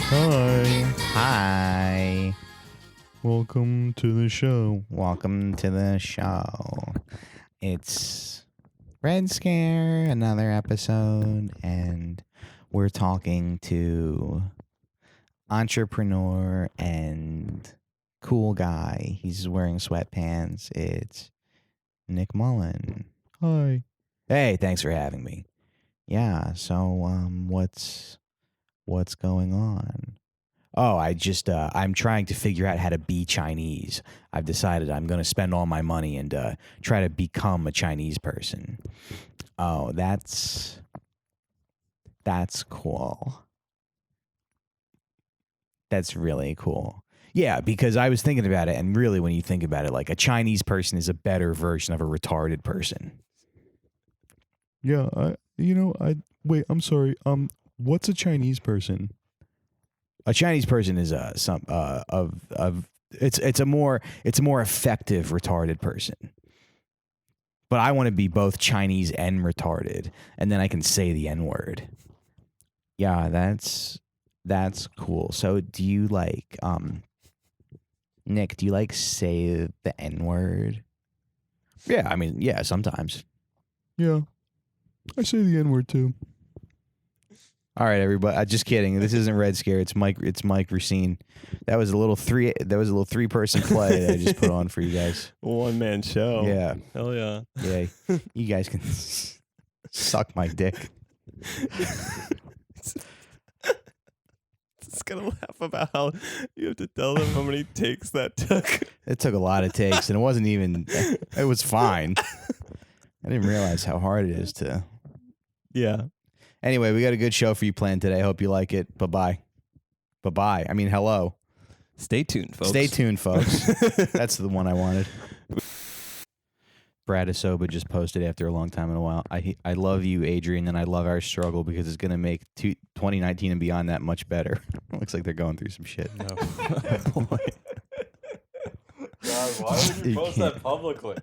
Hi. Hi. Welcome to the show. Welcome to the show. It's Red Scare, another episode, and we're talking to entrepreneur and cool guy. He's wearing sweatpants. It's Nick Mullen. Hi. Hey, thanks for having me. Yeah, so what's going on? Oh, I'm trying to figure out how to be Chinese. I've decided I'm going to spend all my money and try to become a Chinese person. Oh, that's cool. That's really cool. Yeah, because I was thinking about it, and really when you think about it, like a Chinese person is a better version of a retarded person. Yeah, wait, I'm sorry. What's a Chinese person? A Chinese person is it's a more effective retarded person. But I want to be both Chinese and retarded, and then I can say the N-word. Yeah, that's cool. So do you like Nick, do you like say the N-word? Yeah, I mean, yeah, sometimes. Yeah. I say the N-word too. All right, everybody. Just kidding. This isn't Red Scare. It's Mike Recine. That was a little three-person play that I just put on for you guys. One-man show. Yeah. Hell yeah. Yeah. You guys can suck my dick. It's gonna laugh about how you have to tell them how many takes that took. It took a lot of takes, and it wasn't even. It was fine. I didn't realize how hard it is to. Yeah. Anyway, we got a good show for you planned today. Hope you like it. Bye-bye. Bye-bye. I mean, hello. Stay tuned, folks. Stay tuned, folks. That's the one I wanted. Brad Asoba just posted after a long time in a while. I love you, Adrian, and I love our struggle because it's going to make 2019 and beyond that much better. Looks like they're going through some shit. No. Boy. God, why would you post that publicly?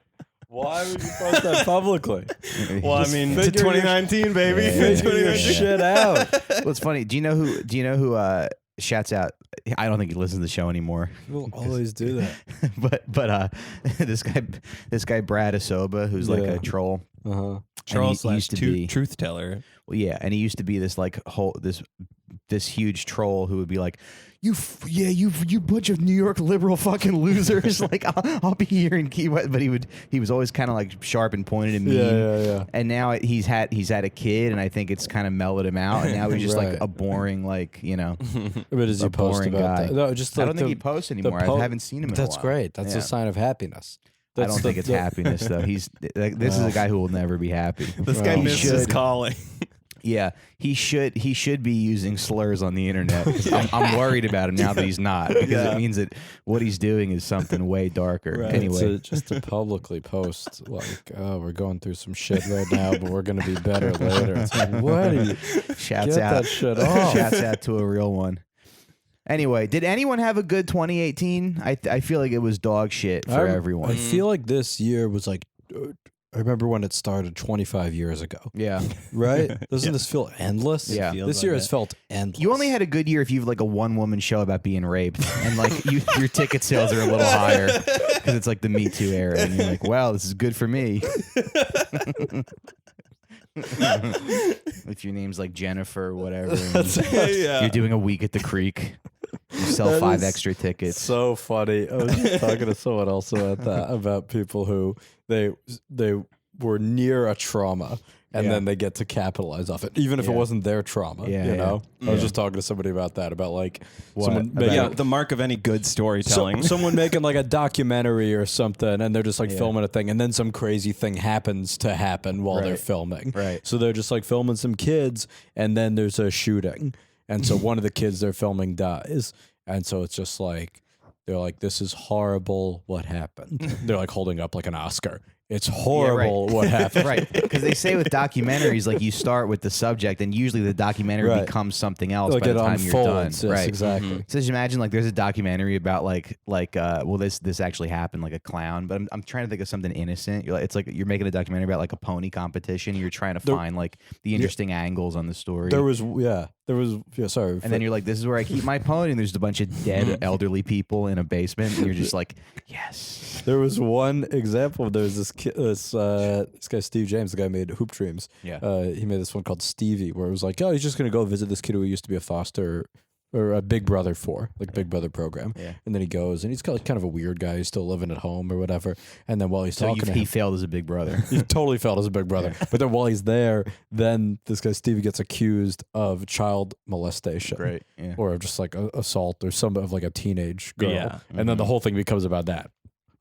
Why would you post that publicly? Well, I mean, to figure 2019, baby. Yeah. Figure your shit out. Well, it's funny. Do you know who shouts out? I don't think he listens to the show anymore. We'll always do that. but this guy Brad Asoba, who's like a troll. Uh-huh. Troll slash used to be truth teller. Well, yeah, and he used to be this like this huge troll who would be like, you bunch of New York liberal fucking losers. Like I'll be here in Key West, but he was always kind of like sharp and pointed and mean. Yeah. And now he's had a kid, and I think it's kind of mellowed him out. And now he's just like a boring, like, you know. But does he post about guy. that? No, just like I don't think he posts anymore. I haven't seen him in a That's while. great. That's a sign of happiness. I don't think it's happiness though. This is a guy who will never be happy. This guy missed his calling. Yeah, he should be using slurs on the internet. I'm worried about him now that he's not, because it means that what he's doing is something way darker. Right. Anyway, just to publicly post like, oh, we're going through some shit right now, but we're gonna be better later. It's like, what? Are you, shouts get out that shit off. Shouts out to a real one. Anyway, did anyone have a good 2018? I feel like it was dog shit for everyone. I feel like this year was like. I remember when it started 25 years ago. Yeah. Right? Doesn't this feel endless? Yeah. This year has felt endless. You only had a good year if you have like a one-woman show about being raped, and like your ticket sales are a little higher because it's like the Me Too era, and you're like, wow, this is good for me. If your name's like Jennifer or whatever, and you're doing a week at the Creek. You sell 5 extra tickets. So funny. I was just talking to someone else about people who they were near a trauma and then they get to capitalize off it, even if it wasn't their trauma. You know, I was just talking to somebody about that, about like someone making, the mark of any good storytelling. someone making like a documentary or something, and they're just like filming a thing, and then some crazy thing happens while they're filming. Right. So they're just like filming some kids, and then there's a shooting. And so one of the kids they're filming dies. And so it's just like, they're like, this is horrible. What happened? They're like holding up like an Oscar. it's horrible what happened. Right, because they say with documentaries, like you start with the subject, and usually the documentary becomes something else Like by it the time you're done. unfolds. Yes, right, exactly. So just imagine like there's a documentary about well this actually happened, like a clown, but I'm trying to think of something innocent. It's like you're making a documentary about like a pony competition. You're trying to find like the interesting angles on the story. There was sorry. And then you're like, this is where I keep my pony, and there's a bunch of dead elderly people in a basement, and you're just like, yes. There was one example. There was this kid, this guy Steve James, the guy who made Hoop Dreams. Yeah. He made this one called Stevie, where it was like, oh, he's just gonna go visit this kid who he used to be a foster or a big brother for, like Big Brother program. Yeah. And then he goes, and he's kind of a weird guy. He's still living at home or whatever. And then while he's talking to him, he failed as a big brother. he totally failed as a big brother. But then while he's there, then this guy Stevie gets accused of child molestation. Great. Yeah. Or just like assault or some of like a teenage girl. Yeah. And then the whole thing becomes about that,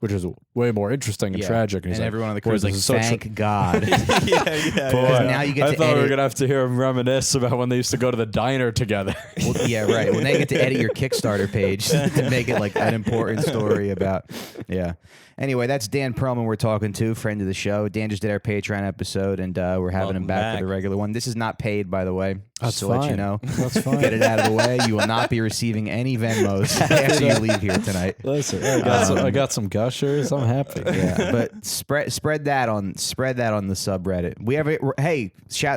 which is way more interesting and tragic. And he's everyone on the like, crew is like, thank God. Boy, now you get I to thought we edit. were gonna have to hear him reminisce about when they used to go to the diner together. Well, yeah, right. Well, now you get to edit your Kickstarter page to make it like an important story about. Yeah. Anyway, that's Dan Perlman we're talking to, friend of the show. Dan just did our Patreon episode, and we're having him back for the regular one. This is not paid, by the way. That's just to fine. let you know. That's fine. Get it out of the way. You will not be receiving any Venmos after you leave here tonight. Listen, I got some gushers. I'm happy. Yeah, but spread that on the subreddit. We have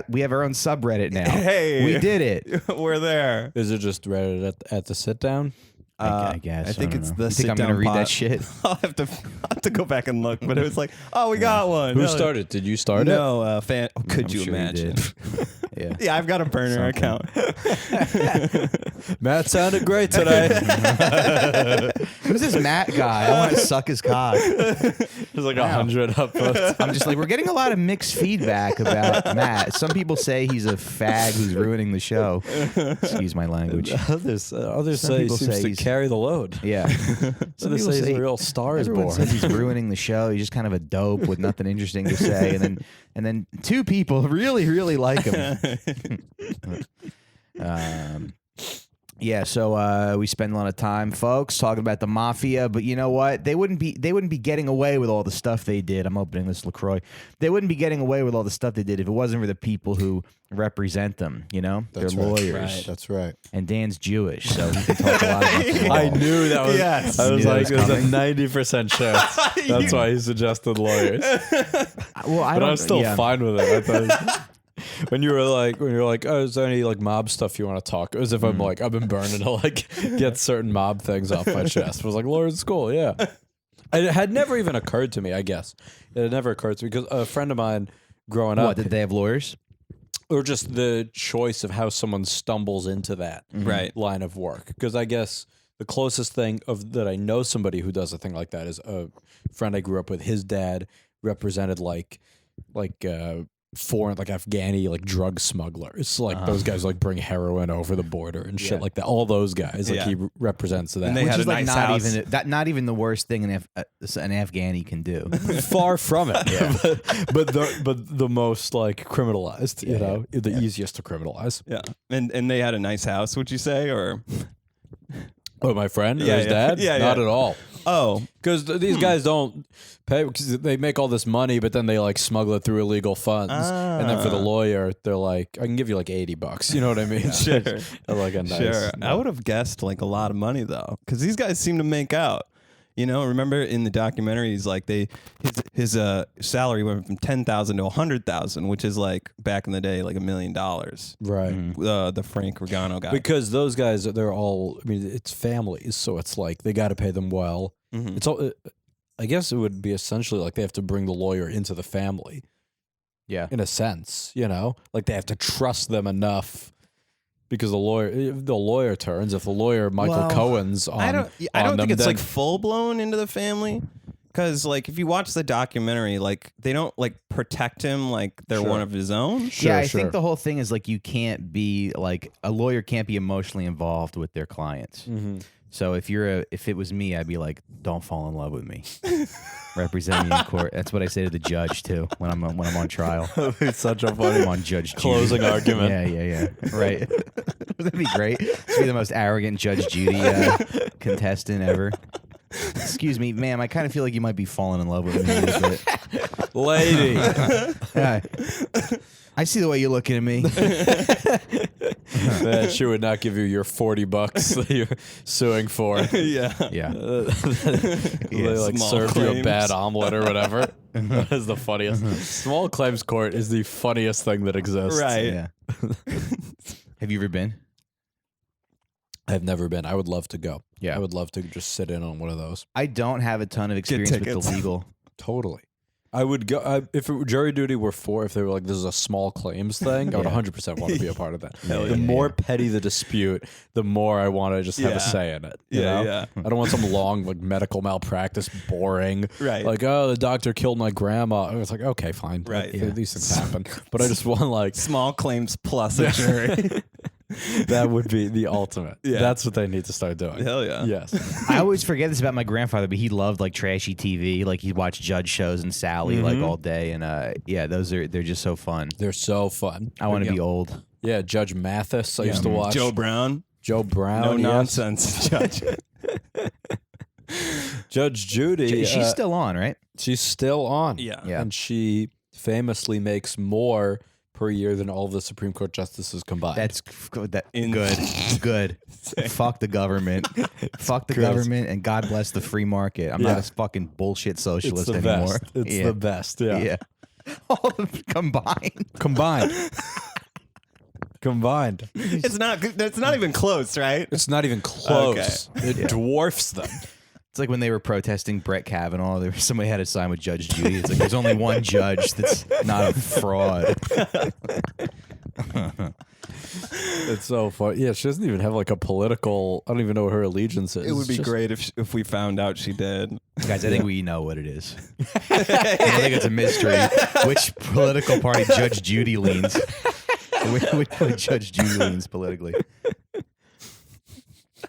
we have our own subreddit now. Hey, we did it. We're there. Is it just Reddit at the sit down? I guess. I think don't it's know. the You think I'm sit-down gonna read pod. that shit? I'll have to go back and look, but it was like, oh, we got one. Who No, started? Did you start it? No, fan. Oh, could I'm you sure imagine? did. Yeah. Yeah, I've got a burner account. Matt sounded great today. Who's this Matt guy? I want to suck his cock. There's like 100 upvotes. I'm just like, we're getting a lot of mixed feedback about Matt. Some people say he's a fag who's ruining the show. Excuse my language. Others Some say he people seems say to he's- carry the load. Yeah. Some Others people say he's say a real star is everyone born. says he's ruining the show. He's just kind of a dope with nothing interesting to say. And then two people really, really like him. Yeah, so we spend a lot of time, folks, talking about the mafia. But you know what? They wouldn't be getting away with all the stuff they did. I'm opening this LaCroix. They wouldn't be getting away with all the stuff they did if it wasn't for the people who represent them. You know, they're lawyers. That's right. And Dan's Jewish, so he can talk a lot about the law. I knew that was. Yes. I was You knew like, that was there's a 90% chance. That's why he suggested lawyers. Well, I But don't. I'm still yeah. fine with it. I thought when you were like, oh, is there any like mob stuff you want to talk? As if I'm like, I've been burning to like get certain mob things off my chest. I was like, lawyers school, yeah. It had never even occurred to me. I guess it had never occurred to me because a friend of mine growing up, What did they have lawyers? or just the choice of how someone stumbles into that Right. line of work. Because I guess the closest thing that I know somebody who does a thing like that is a friend I grew up with. His dad represented like foreign, like Afghani, like drug smugglers. Like those guys like bring heroin over the border and shit like that. All those guys, like Yeah. he represents that. And they Which had is a like nice not house. even not even the worst thing an Afghani can do. Far from it, but the most like criminalized, you know, the easiest to criminalize. Yeah, and they had a nice house. Would you say, or Oh, my friend, Yeah, his yeah. dad, Yeah, not yeah. at all. oh, Because these guys don't pay because they make all this money, but then they like smuggle it through illegal funds, and then for the lawyer, they're like, "I can give you like $80." You know what I mean? Sure. Like a nice. sure. I would have guessed like a lot of money though, because these guys seem to make out. You know, remember in the documentaries, like his salary went from $10,000 to $100,000, which is like back in the day, like $1 million. Right. The Frank Regano guy. Because those guys, they're all. I mean, it's families, so it's like they got to pay them well. Mhm. It's all. I guess it would be essentially like they have to bring the lawyer into the family. Yeah. In a sense, you know, like they have to trust them enough. Because the lawyer turns. If the lawyer Michael Well, Cohen's on, I don't on them, think it's then- like full blown into the family. Because like if you watch the documentary, like they don't like protect him like they're Sure. one of his own. Yeah, I sure. think the whole thing is like you can't be like a lawyer can't be emotionally involved with their clients. So if it was me, I'd be like, don't fall in love with me. Represent me in court. That's what I say to the judge too when I'm on trial. It's such a I'm funny on Judge closing Judy. argument. Yeah. Right. That'd be great. To be the most arrogant Judge Judy contestant ever. Excuse me, ma'am. I kind of feel like you might be falling in love with me a little bit. Lady. Yeah. I see the way you're looking at me. Man, she would not give you your $40 that you're suing for. Yeah. Yeah. They like small served you a claims. bad omelet or whatever. That is the funniest. Small claims court is the funniest thing that exists. Right. Yeah. Have you ever been? I've never been. I would love to go. Yeah. I would love to just sit in on one of those. I don't have a ton of experience with tickets. the legal. Totally. I would go if jury duty were if they were like, this is a small claims thing, I would 100% want to be a part of that. The more petty the dispute, the more I want to just have a say in it. You know? Yeah. I don't want some long like medical malpractice, boring. Right. Like, oh, the doctor killed my grandma. It's like, okay, fine. Right. These things happen. But I just want like Small claims plus a jury. that would be the ultimate. Yeah. That's what they need to start doing. Hell yeah. Yes. I always forget this about my grandfather, but he loved like trashy TV. Like he'd watch Judge shows and Sally like all day, and yeah, they're just so fun. They're so fun. I want to be old. Yeah, Judge Mathis. I used to watch. Joe Brown. Joe Brown. No yes. nonsense, Judge. Judge Judy. She's still on, right? She's still on. Yeah. Yeah. And she famously makes more per year than all of the Supreme Court justices combined. That's good. In- Good. Fuck the government. Fuck the government, and God bless the free market. I'm not a fucking bullshit socialist the anymore. best. It's Yeah. the best. Yeah. Yeah. All of them combined. Combined. It's not even close, right? It's not even close. It dwarfs them. It's like when they were protesting Brett Kavanaugh. Somebody had a sign with Judge Judy. It's like there's only one judge that's not a fraud. It's so fun. Yeah, she doesn't even have like a political. I don't even know what her allegiance is. It would be Just- great if we found out she did. Guys, I think we know what it is. I think it's a mystery which political party Judge Judy leans. Which Judge Judy leans politically.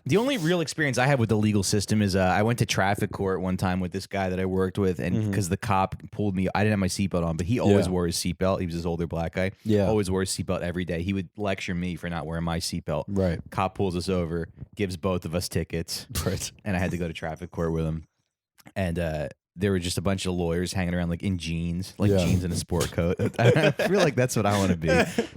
The only real experience I had with the legal system is I went to traffic court one time with this guy that I worked with, and because the cop pulled me, I didn't have my seatbelt on, but he always wore his seatbelt. He was this older black guy. Yeah. Always wore his seatbelt every day. He would lecture me for not wearing my seatbelt. Right. Cop pulls us over, gives both of us tickets. Right. And I had to go to traffic court with him. And there were just a bunch of lawyers hanging around like in jeans, jeans and a sport coat. I feel like that's what I want to be.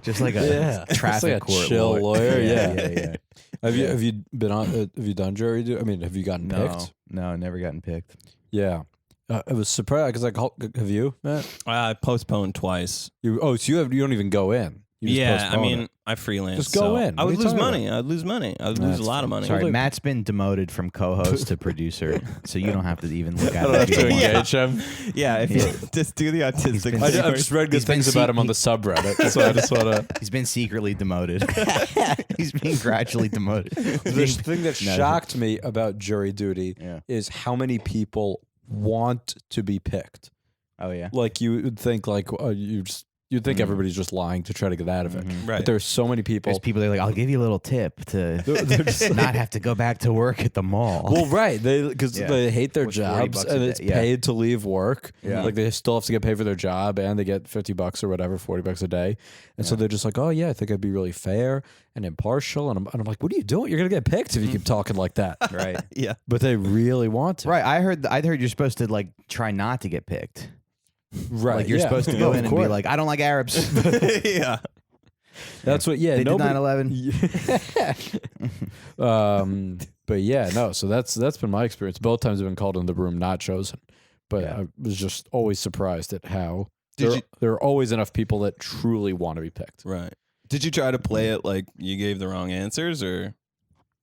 Just like a traffic like a court chill lawyer. Yeah. Have you been on? Have you done jury duty? I mean, have you gotten picked? No, never gotten picked. Yeah. I was surprised because have you, Matt? I postponed twice. So you don't even go in. You just Yeah, I postpone mean, it. I freelance. Just go so in. I What would are you lose talking money. I'd lose money. I'd lose a lot of money. Sorry, Matt's been demoted from co-host to producer, so you don't have to even look at I don't have it. to engage him. Yeah, if you just do the autistic. I've just read good He's been things about him on the subreddit, so I just want to. He's been secretly demoted. He's being gradually demoted. The thing that shocked me about jury duty Yeah. is how many people want to be picked. Oh yeah. Like you would think, like you'd think everybody's just lying to try to get out of it. Right. But there's so many people. There's people that are like, I'll give you a little tip to not have to go back to work at the mall. Well, right, because Yeah. they hate their With $40 jobs a and day, it's yeah. paid to leave work. Yeah. Like they still have to get paid for their job and they get $50 or whatever, $40 a day, and so they're just like, oh yeah, I think I'd be really fair and impartial, and I'm like, what are you doing? You're gonna get picked if you keep talking like that. Right. Yeah. But they really want to. Right. I heard you're supposed to like try not to get picked. Right. Like you're yeah. supposed to No, go of in and be course. like, I don't like Arabs. Yeah. That's what. Yeah. They did nobody- 9/11. But yeah, no. So that's been my experience. Both times I've been called in the room, not chosen. But Yeah. I was just always surprised at how Did there are always enough people that truly want to be picked. Right. Did you try to play it like you gave the wrong answers, or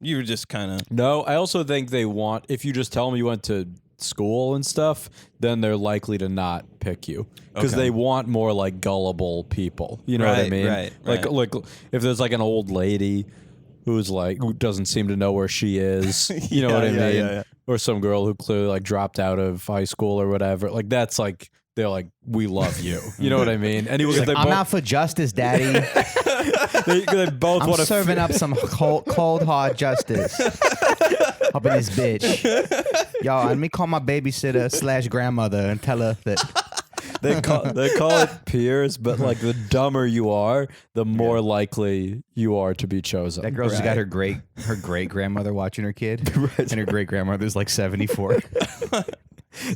you were just kind of? No, I also think they want, if you just tell them you went to school and stuff, then they're likely to not pick you because Okay. they want more like gullible people. You know what I Right, mean? right, Like, right. like if there's like an old lady who doesn't seem to know where she is, you know Yeah, what I yeah, mean? yeah, yeah. Or some girl who clearly like dropped out of high school or whatever. Like that's like, they're like, we love you. You know what I mean? And Like, I'm out for justice, Daddy. they both I'm want to serving up some cold hard justice up in this bitch. Yo, let me call my babysitter / grandmother and tell her that. They call it peers, but like the dumber you are, the more likely you are to be chosen. That girl's got her great grandmother watching her kid, and her great grandmother's like 74.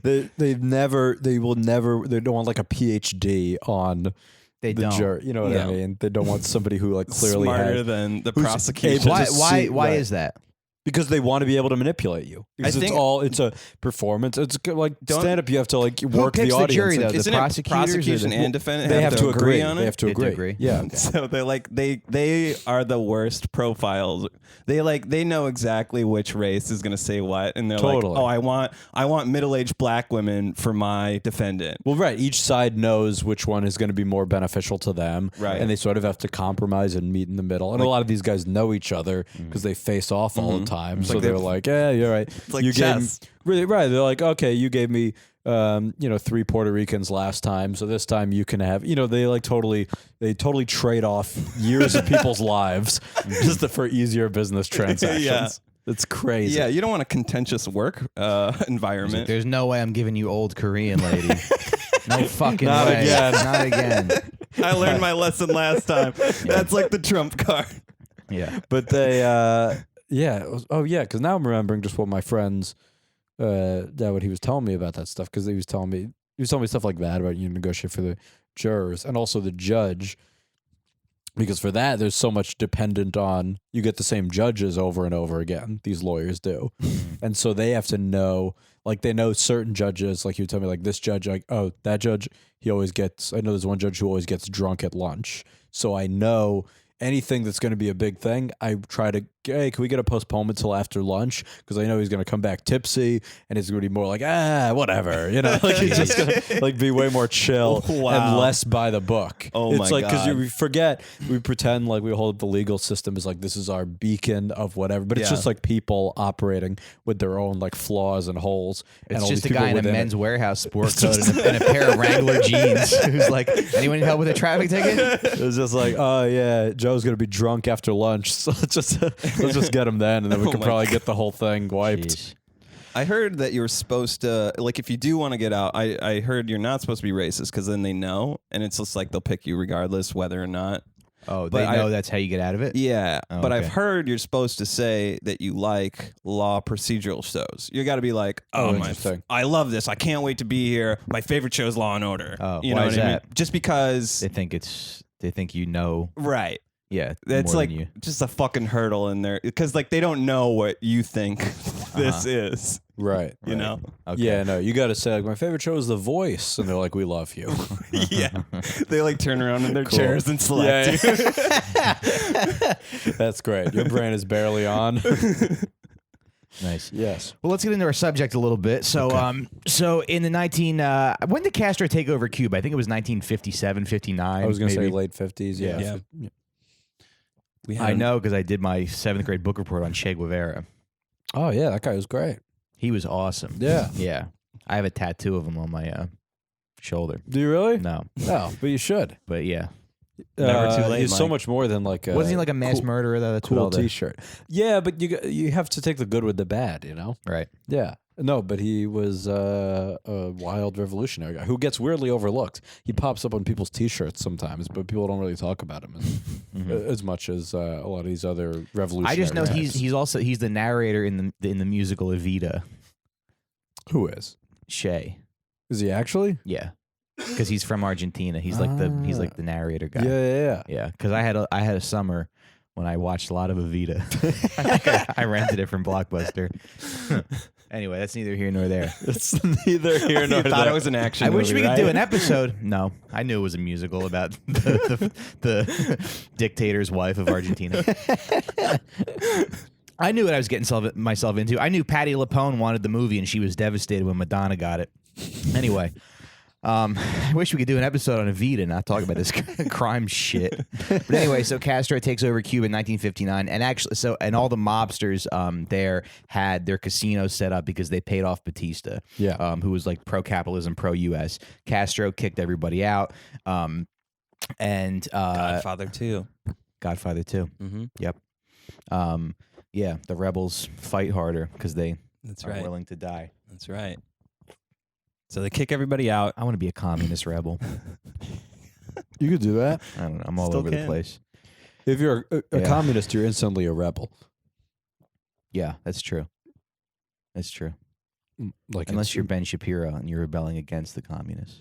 They will never they don't want like a PhD on They the don't. jury. You know what I mean? They don't want somebody who like clearly Smarter has, than the who's prosecution. able to see- Why right. is that? Because they want to be able to manipulate you. Because it's a performance. It's like stand up. You have to like work picks the the audience. jury, and- though? The Isn't it prosecutors or prosecution the- and defendant they have to agree on it? They have to They have to agree. agree. Yeah. Okay. So they're like they are the worst profiles. They know exactly which race is going to say what, and they're Totally. like, oh, I want middle-aged black women for my defendant. Well, right. Each side knows which one is going to be more beneficial to them, Right. and they sort of have to compromise and meet in the middle. And a lot of these guys know each other because they face off all the time. So like they're like, "Yeah, you're right." It's like you chess. Really right. They're like, "Okay, you gave me, 3 Puerto Ricans last time, so this time you can have." They totally trade off years of people's lives just for easier business transactions. Yeah. It's crazy. Yeah, you don't want a contentious work environment. There's no way I'm giving you old Korean lady. No fucking Not way. again. Not again. I learned my lesson last time. That's like the trump card. Yeah. But they, because now I'm remembering just what my friends, what he was telling me about that stuff. Because he was telling me stuff like that about you negotiate for the jurors and also the judge. Because for that, there's so much dependent on you get the same judges over and over again. These lawyers do, and so they have to know. Like they know certain judges. Like you tell me, like this judge, like that judge, he always gets. I know there's one judge who always gets drunk at lunch. So I know anything that's going to be a big thing, I try to, hey, can we get a postponement till after lunch? Because I know he's going to come back tipsy and it's going to be more like, whatever. Like he's just going to like be way more chill and less by the book. Oh it's my like, because God. we forget, we pretend like we hold the legal system as like, this is our beacon of whatever. But it's Yeah. just like people operating with their own like flaws and holes. and It's all just these a guy people in a within it. Men's Warehouse sport coat and a pair of Wrangler jeans who's like, anyone need help with a traffic ticket? It's just like, oh yeah, Joe's gonna be drunk after lunch, so let's just get him then, and then we Oh could my probably get the whole thing wiped. Jeez. I heard that you're supposed to, like, if you do want to get out, I heard you're not supposed to be racist because then they know, and it's just like they'll pick you regardless whether or not. Oh, But they know that's how you get out of it? Yeah, Oh, but I've okay. heard you're supposed to say that you like law procedural shows. You got to be like, Oh, my, interesting. I love this. I can't wait to be here. My favorite show is Law and Order. Oh, you why know is what I mean? that? Just because, They think you know. right? Yeah. That's more like than you. just a fucking hurdle in there because like they don't know what you think this is. Right. You know? Okay. Yeah, no, you got to say like my favorite show is The Voice, and they're like, we love you. Yeah, they like turn around in their Cool. chairs and select you. That's great. Your brain is barely on. Nice. Yes. Well, let's get into our subject a little bit. So, so in the when did Castro take over Cuba? I think it was 1957, 59. I was gonna say maybe. late 50s. Yeah. Yeah. We I know because I did my 7th grade book report on Che Guevara. Oh yeah, that guy was great. He was awesome. Yeah. Yeah. I have a tattoo of him on my shoulder. Do you really? No, No, but you should. but yeah. Never too late, He's so Mike. much more than like a Wasn't he like a mass murderer though? That's what cool all the- T-shirt. Yeah, but you have to take the good with the bad, you know. Right. Yeah. No, but he was a wild revolutionary guy who gets weirdly overlooked. He pops up on people's T-shirts sometimes, but people don't really talk about him as much as a lot of these other revolutionary. I just know guys. he's the narrator in the musical Evita. Who is? Che. Is he actually? Yeah. Because he's from Argentina. He's like the narrator guy. Yeah. Yeah, because I had a summer when I watched a lot of Evita. I rented it from Blockbuster. Anyway, that's neither here nor there. It's neither here You nor thought there. it was an action I wish movie, we could right? do an episode. No, I knew it was a musical about the dictator's wife of Argentina. I knew what I was getting myself into. I knew Patti LuPone wanted the movie, and she was devastated when Madonna got it. Anyway. I wish we could do an episode on Evita and not talk about this crime shit. But anyway, so Castro takes over Cuba in 1959, and actually, and all the mobsters there had their casinos set up because they paid off Batista, who was like pro-capitalism, pro-U.S. Castro kicked everybody out, and Godfather too. Godfather too. Mm-hmm. Yep. Yeah, the rebels fight harder because they That's are right. willing to die. That's right. So they kick everybody out. I want to be a communist rebel. You could do that. I don't know. I'm all Still over can. the place. If you're a Yeah. communist, you're instantly a rebel. Yeah, that's true. That's true. like Unless you're Ben Shapiro and you're rebelling against the communists.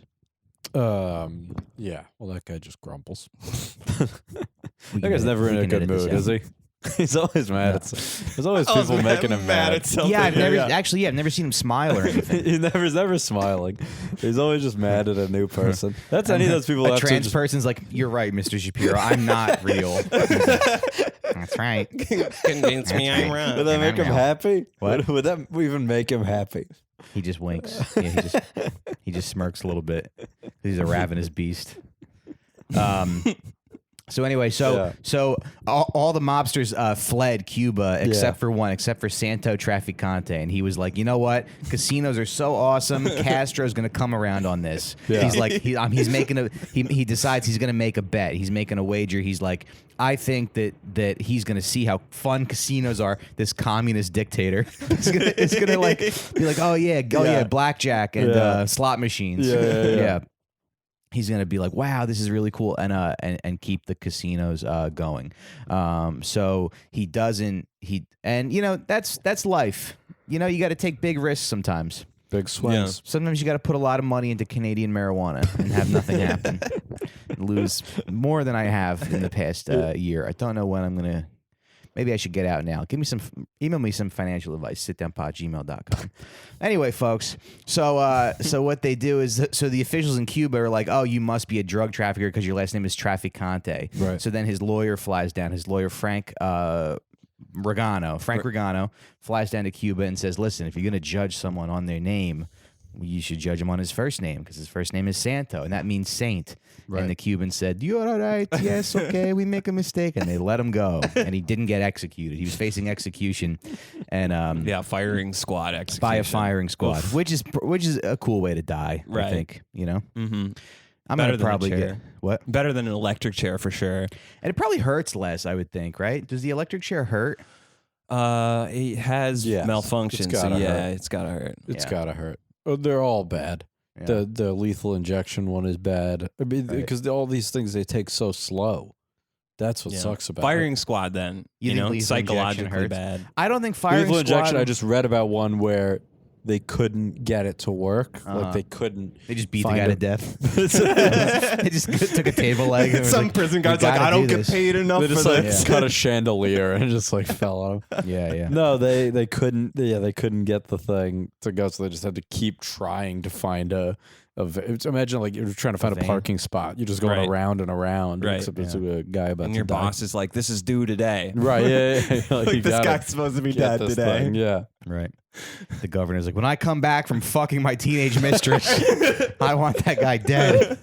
yeah. Well, that guy just grumbles. We That can guy's edit- never we in a can good edit this mood, out. is he? He's always mad. There's always Oh, people making him mad. at something. Yeah, I've never Yeah. actually. I've never seen him smile or anything. He's never smiling. He's always just mad at a new person. That's any of those people. A That's trans just, person's like, "You're right, Mr. Shapiro. I'm not real." That's right. Convince me I'm wrong. Would that make him happy? What? Would that even make him happy? He just winks. Yeah, he just smirks a little bit. He's a ravenous beast. So anyway, so all the mobsters fled Cuba except for one, except for Santo Trafficante, and he was like, you know what? Casinos are so awesome. Castro's gonna come around on this. Yeah. He's like, he's making he decides he's gonna make a bet. He's making a wager. He's like, I think that he's gonna see how fun casinos are. This communist dictator is gonna like be like, oh yeah, blackjack and slot machines. Yeah. He's gonna be like, wow, this is really cool, and keep the casinos going. So he doesn't. And you know that's life. You know, you got to take big risks sometimes. Big swings. Sometimes you got to put a lot of money into Canadian marijuana and have nothing happen. Lose more than I have in the past year. I don't know when I'm gonna. Maybe I should get out now. Email me some financial advice. sitdownpod@gmail.com. Anyway, folks. So what they do is, so the officials in Cuba are like, oh, you must be a drug trafficker because your last name is Trafficante. Right. So then his lawyer flies down. His lawyer Frank Regano flies down to Cuba and says, listen, if you're gonna judge someone on their name, you should judge him on his first name because his first name is Santo, and that means saint. Right. And the Cubans said, you're all right. Yes, okay, we make a mistake. And they let him go. And he didn't get executed. He was facing execution. And firing squad execution. by a firing squad, which is a cool way to die, I Right. think, you know? Mm-hmm. I'm Better going to than a probably chair. get... What? Better than an electric chair for sure. And it probably hurts less, I would think, right? Does the electric chair hurt? It has Yes, malfunctions. it's gotta hurt. It's gotta hurt. It's Yeah. gotta hurt. Oh, they're all bad. Yeah. The lethal injection one is bad. I mean, Right. because all these things they take so slow. That's what Yeah. sucks about Firing squad. Then You think lethal injection psychologically hurts? bad. I don't think it. firing Lethal squad... injection. I just read about one where they couldn't get it to work. Uh-huh. Like they couldn't. They just beat the find guy a- to death. They just took a table leg. And was Some like, prison "We guard's like, gotta I don't do get this." paid enough They for just like this. cut a chandelier and just like fell on him. Yeah. No, they couldn't. Yeah, they couldn't get the thing to go, so they just had to keep trying to find imagine like you're trying to find a vein. parking spot. You're just going Right. around and around. Right. Except it's a guy about And to your die. boss is like, this is due today. Right. Yeah. Like, Like, you this gotta guy's supposed to be get dead this today. thing. Yeah. Right. The governor's like, when I come back from fucking my teenage mistress, I want that guy dead.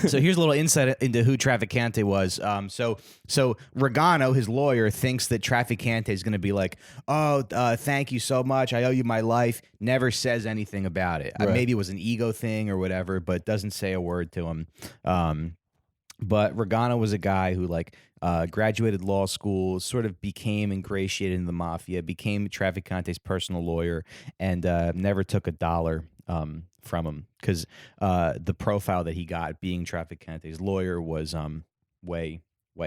So here's a little insight into who Trafficante was. So Regano, his lawyer, thinks that Trafficante is going to be like, oh, thank you so much. I owe you my life. Never says anything about it. Right. Maybe it was an ego thing or whatever, but doesn't say a word to him. But Regano was a guy who graduated law school, sort of became ingratiated in the mafia, became Trafficante's personal lawyer, and never took a dollar from him because the profile that he got being Trafficante's lawyer was way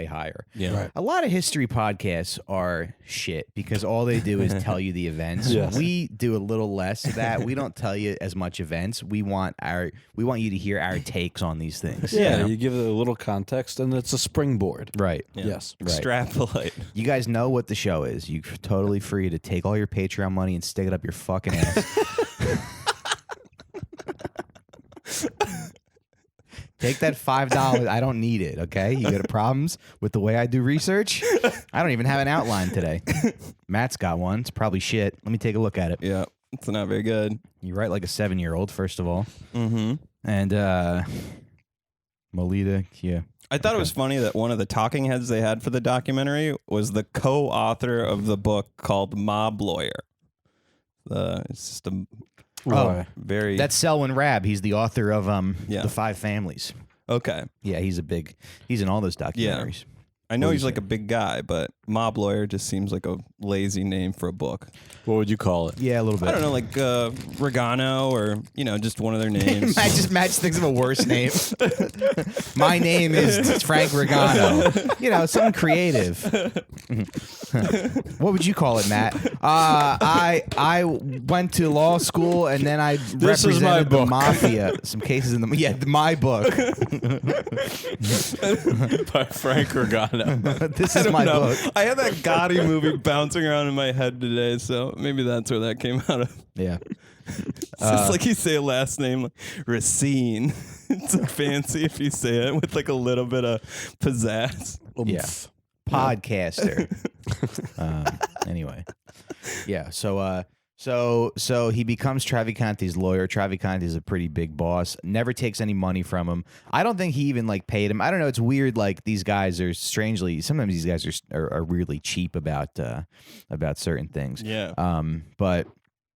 higher. Yeah. Right. A lot of history podcasts are shit because all they do is tell you the events. Yes. We do a little less of that. We don't tell you as much events. We want you to hear our takes on these things. Yeah. you know? You give it a little context, and it's a springboard. Right. Yeah. Yes. Right. Extrapolate. You guys know what the show is. You're totally free to take all your Patreon money and stick it up your fucking ass. Take that $5. I don't need it, okay? You got problems with the way I do research? I don't even have an outline today. Matt's got one. It's probably shit. Let me take a look at it. Yeah. It's not very good. You write like a 7-year-old, first of all. Mm-hmm. And Molita, yeah. I thought it was funny that one of the talking heads they had for the documentary was the co-author of the book called Mob Lawyer. It's just a Why? very... That's Selwyn Rabb. He's the author of Yeah. The Five Families. Okay. Yeah, he's in all those documentaries. I know What do he's you like a big guy, but Mob Lawyer just seems like a lazy name for a book. What would you call it? Yeah, a little bit. I don't know, like Regano or, just one of their names. Matt just thinks of a worse name. My name is Frank Regano. Something creative. What would you call it, Matt? I went to law school and then I This is my represented the book. mafia. Some cases in the my book. By Frank Regano. This is my book. I had that Gotti movie bouncing around in my head today, so maybe that's where that came out of. Yeah. It's just like you say a last name, like Recine. It's like fancy if you say it with like a little bit of pizzazz. Yeah. Podcaster. Anyway. Yeah. So he becomes Trafficante's lawyer. Trafficante is a pretty big boss. Never takes any money from him. I don't think he even like paid him. I don't know. It's weird. Like these guys are strangely. Sometimes these guys are weirdly cheap about certain things. Yeah. But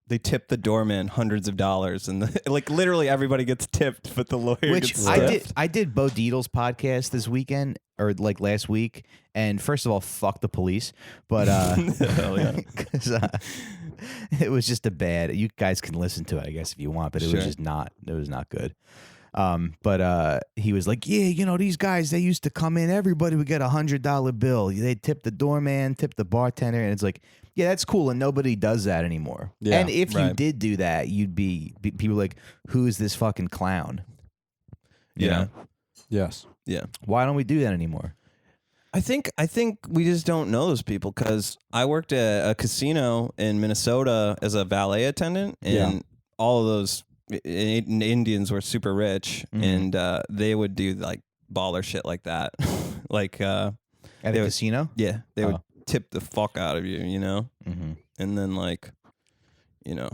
They tip the doorman hundreds of dollars, and like literally everybody gets tipped, but the lawyer which gets I tipped. did. I did Bo Dietl's podcast this weekend or like last week. And first of all, fuck the police. But Hell yeah. 'cause, it was just a bad. You guys can listen to it, I guess, if you want, but it was Sure. just not. It was not good. But he was like, yeah, you know, these guys, they used to come in. Everybody would get $100 bill. They tip the doorman, tip the bartender, and it's like, yeah, that's cool, and nobody does that anymore. Yeah, and if you right. did do that, you'd be people like, who is this fucking clown? You Yeah. know? Yes. Yeah. Why don't we do that anymore? I think we just don't know those people because I worked at a casino in Minnesota as a valet attendant, and Yeah. all of those Indians were super rich, and they would do like baller shit like that, like At a They would- casino? yeah, they would Oh. tip the fuck out of you, you know, Mm-hmm. and then like, you know,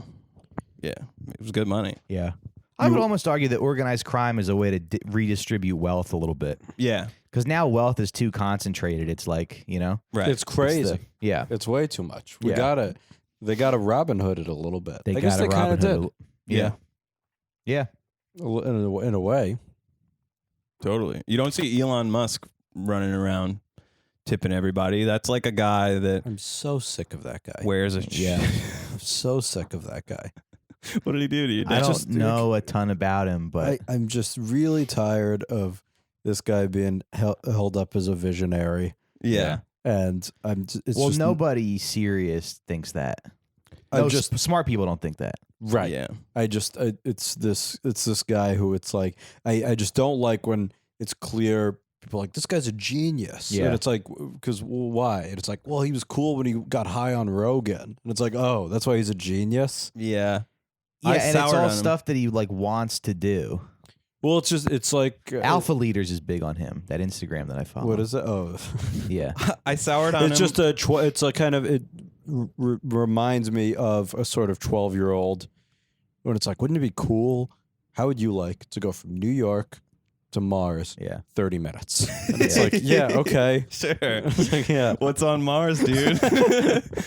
yeah, it was good money. Yeah. I would almost argue that organized crime is a way to redistribute wealth a little bit. Yeah, Because now wealth is too concentrated. It's like, you know? right. It's crazy. Yeah. It's way too much. Yeah. They gotta Robin Hood it a little bit. They I guess got they kind of did Yeah. Yeah. in a way. Totally. You don't see Elon Musk running around tipping everybody. That's like a guy that I'm so sick of that guy. wears a Yeah. I'm so sick of that guy. What did he do to you? I Dad? don't know a ton about him, but I'm just really tired of this guy being held up as a visionary, Yeah. and it's well, just nobody serious thinks that. I'm No, just smart people don't think that. right. Yeah. It's this guy who it's like I just don't like when it's clear people are like this guy's a genius. Yeah. And it's like because why? And it's like, well, he was cool when he got high on Rogan, and it's like, oh, that's why he's a genius. Yeah. Yeah, I and it's soured all on him. stuff that he like wants to do. Well, it's like Alpha Leaders is big on him. That Instagram that I follow. What is it? Oh, Yeah. I soured on it's him. just it's a kind of it reminds me of a sort of 12-year-old when it's like, wouldn't it be cool? How would you like to go from New York to Mars? Yeah. 30 minutes. And it's like, yeah, okay. Sure. It's like, yeah. What's on Mars, dude?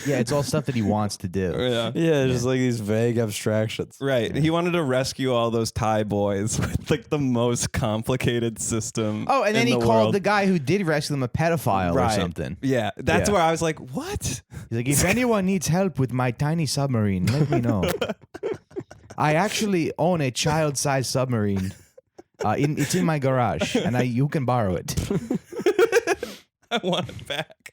Yeah, it's all stuff that he wants to do. Yeah. Yeah, just like these vague abstractions. Right. He wanted to rescue all those Thai boys with like the most complicated system. Oh, and then in he the called world. the guy who did rescue them a pedophile or Right. something. Yeah. That's Yeah. where I was like, what? He's like, if anyone needs help with my tiny submarine, let me know. I actually own a child-sized submarine. It's in my garage, and you can borrow it. I want it back.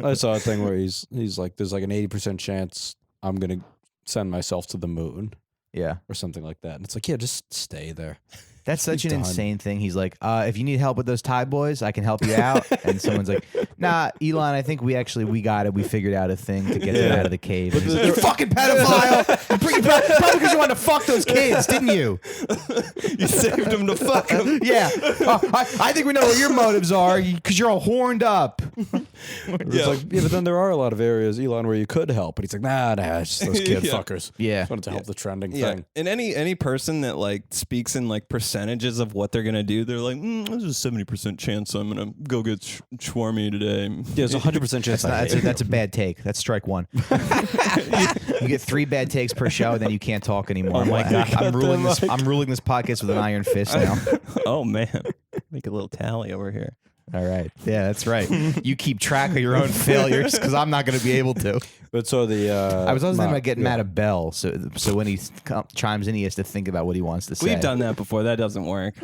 I saw a thing where he's like, there's like an 80% chance I'm going to send myself to the moon Yeah. or something like that. And it's like, yeah, just stay there. That's such He's an done. insane thing. He's like, if you need help with those Thai boys, I can help you out. And someone's like, nah, Elon, I think we got it. We figured out a thing to get them out of the cave. And he's like, you fucking pedophile. Probably because you wanted to fuck those kids, didn't you? You saved him to fuck him. Yeah. I think we know what your motives are because you're all horned up. It's like, yeah, but then there are a lot of areas, Elon, where you could help. But he's like, nah, it's just those kid Yeah. fuckers. Yeah. Just wanted to help the trending Yeah. thing. And any person that like speaks in like percentages of what they're gonna do, they're like, there's a 70% chance I'm gonna go get shawarma today. Yeah, there's a 100% chance. That's a bad take. That's strike one. You get 3 bad takes per show, and then you can't talk anymore. Oh my God. I'm ruling this podcast with an iron fist now. Oh man, make a little tally over here. All right. Yeah, that's right. You keep track of your own failures because I'm not going to be able to. But so the I was also thinking about getting Matt a bell, so when he chimes in, he has to think about what he wants to say. We've done that before. That doesn't work.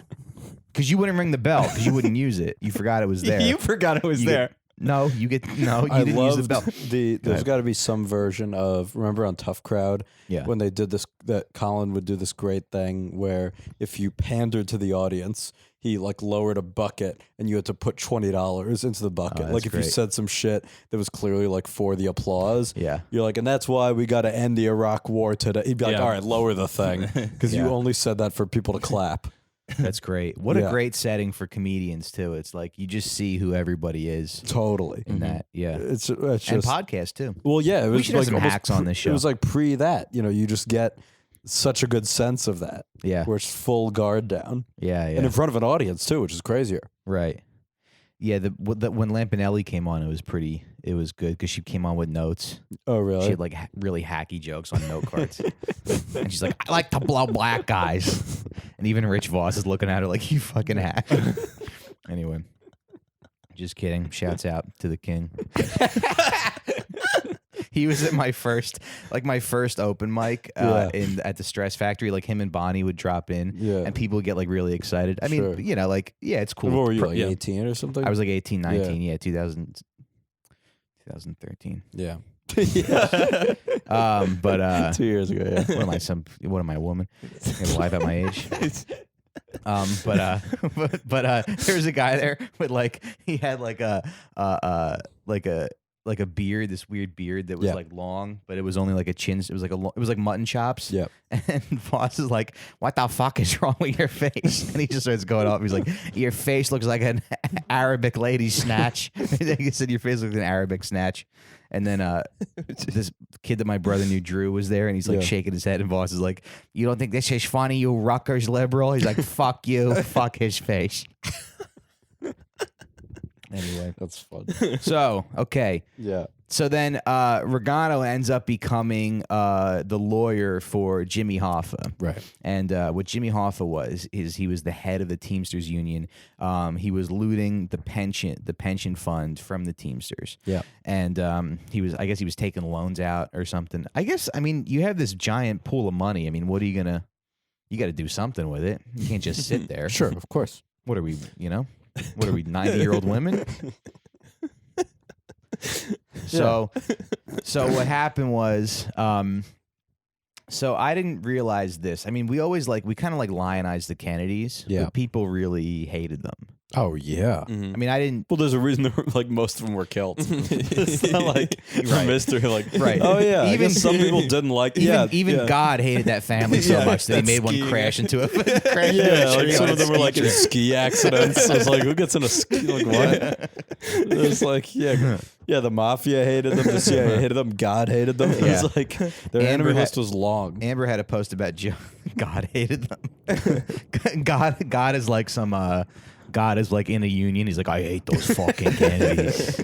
Because you wouldn't ring the bell because you wouldn't use it. You forgot it was there. You forgot it was You there. No, you didn't use the bell. There's got to be some version of, remember on Tough Crowd, when they did this, that Colin would do this great thing where if you pandered to the audience, he like lowered a bucket and you had to put $20 into the bucket. Like if you said some shit that was clearly like for the applause, you're like, and that's why we got to end the Iraq war today. He'd be like, all right, lower the thing, because you only said that for people to clap. That's great. What a great setting for comedians too. It's like you just see who everybody is. Totally. In that, it's just, and podcast too. Well, yeah, it was we should like have some hacks on this show. It was like pre that. You just get such a good sense of that. Yeah, where it's full guard down. Yeah, and in front of an audience too, which is crazier. Right. Yeah, when Lampanelli came on, it was good because she came on with notes. Oh, really? She had like really hacky jokes on note cards. And she's like, I like to blow black guys. And even Rich Voss is looking at her like, you fucking hack. Anyway, just kidding. Shouts out to the king. He was at my first open mic at the Stress Factory. Like him and Bonnie would drop in, and people would get like really excited. I mean, it's cool. What were you, like 18 or something? I was like 18, 19, 2013. Yeah. But 2 years ago. Yeah. What am I, a woman? I'm gonna lie about my age. But there was a guy there with like he had like a beard, this weird beard that was like long, but it was only like a chin. It was like mutton chops. Yeah. And Voss is like, "What the fuck is wrong with your face?" And he just starts going off. He's like, "Your face looks like an Arabic lady snatch." He said, "Your face looks like an Arabic snatch." And then this kid that my brother knew, Drew, was there, and he's like shaking his head. And Voss is like, "You don't think this is funny, you Rutgers liberal?" He's like, "Fuck you, fuck his face." Anyway, that's fun. So, okay. Yeah. So then Regano ends up becoming the lawyer for Jimmy Hoffa. Right. And what Jimmy Hoffa was is he was the head of the Teamsters Union. He was looting the pension fund from the Teamsters. Yeah. And I guess he was taking loans out or something. I mean, you have this giant pool of money. I mean, what are you got to do something with it. You can't just sit there. Sure, of course. What are we, What are we, 90-year-old women? So what happened was, so I didn't realize this. I mean, we kind of like lionized the Kennedys. Yeah. But people really hated them. Oh, yeah. Mm-hmm. I mean, I didn't. Well, there's a reason like most of them were killed. It's not like a mystery. Like, right. Oh, yeah. Even some people didn't like. Even God hated that family so much that he made one crash into a crash. Yeah, like some of them were like in ski accidents. I was like, who gets in a ski? Like, what? It's like, the mafia hated them. The CIA hated them. God hated them. It was like their enemy list was long. Amber had a post about God hated them. God is like some. God is like in a union. He's like, I hate those fucking Kennedys.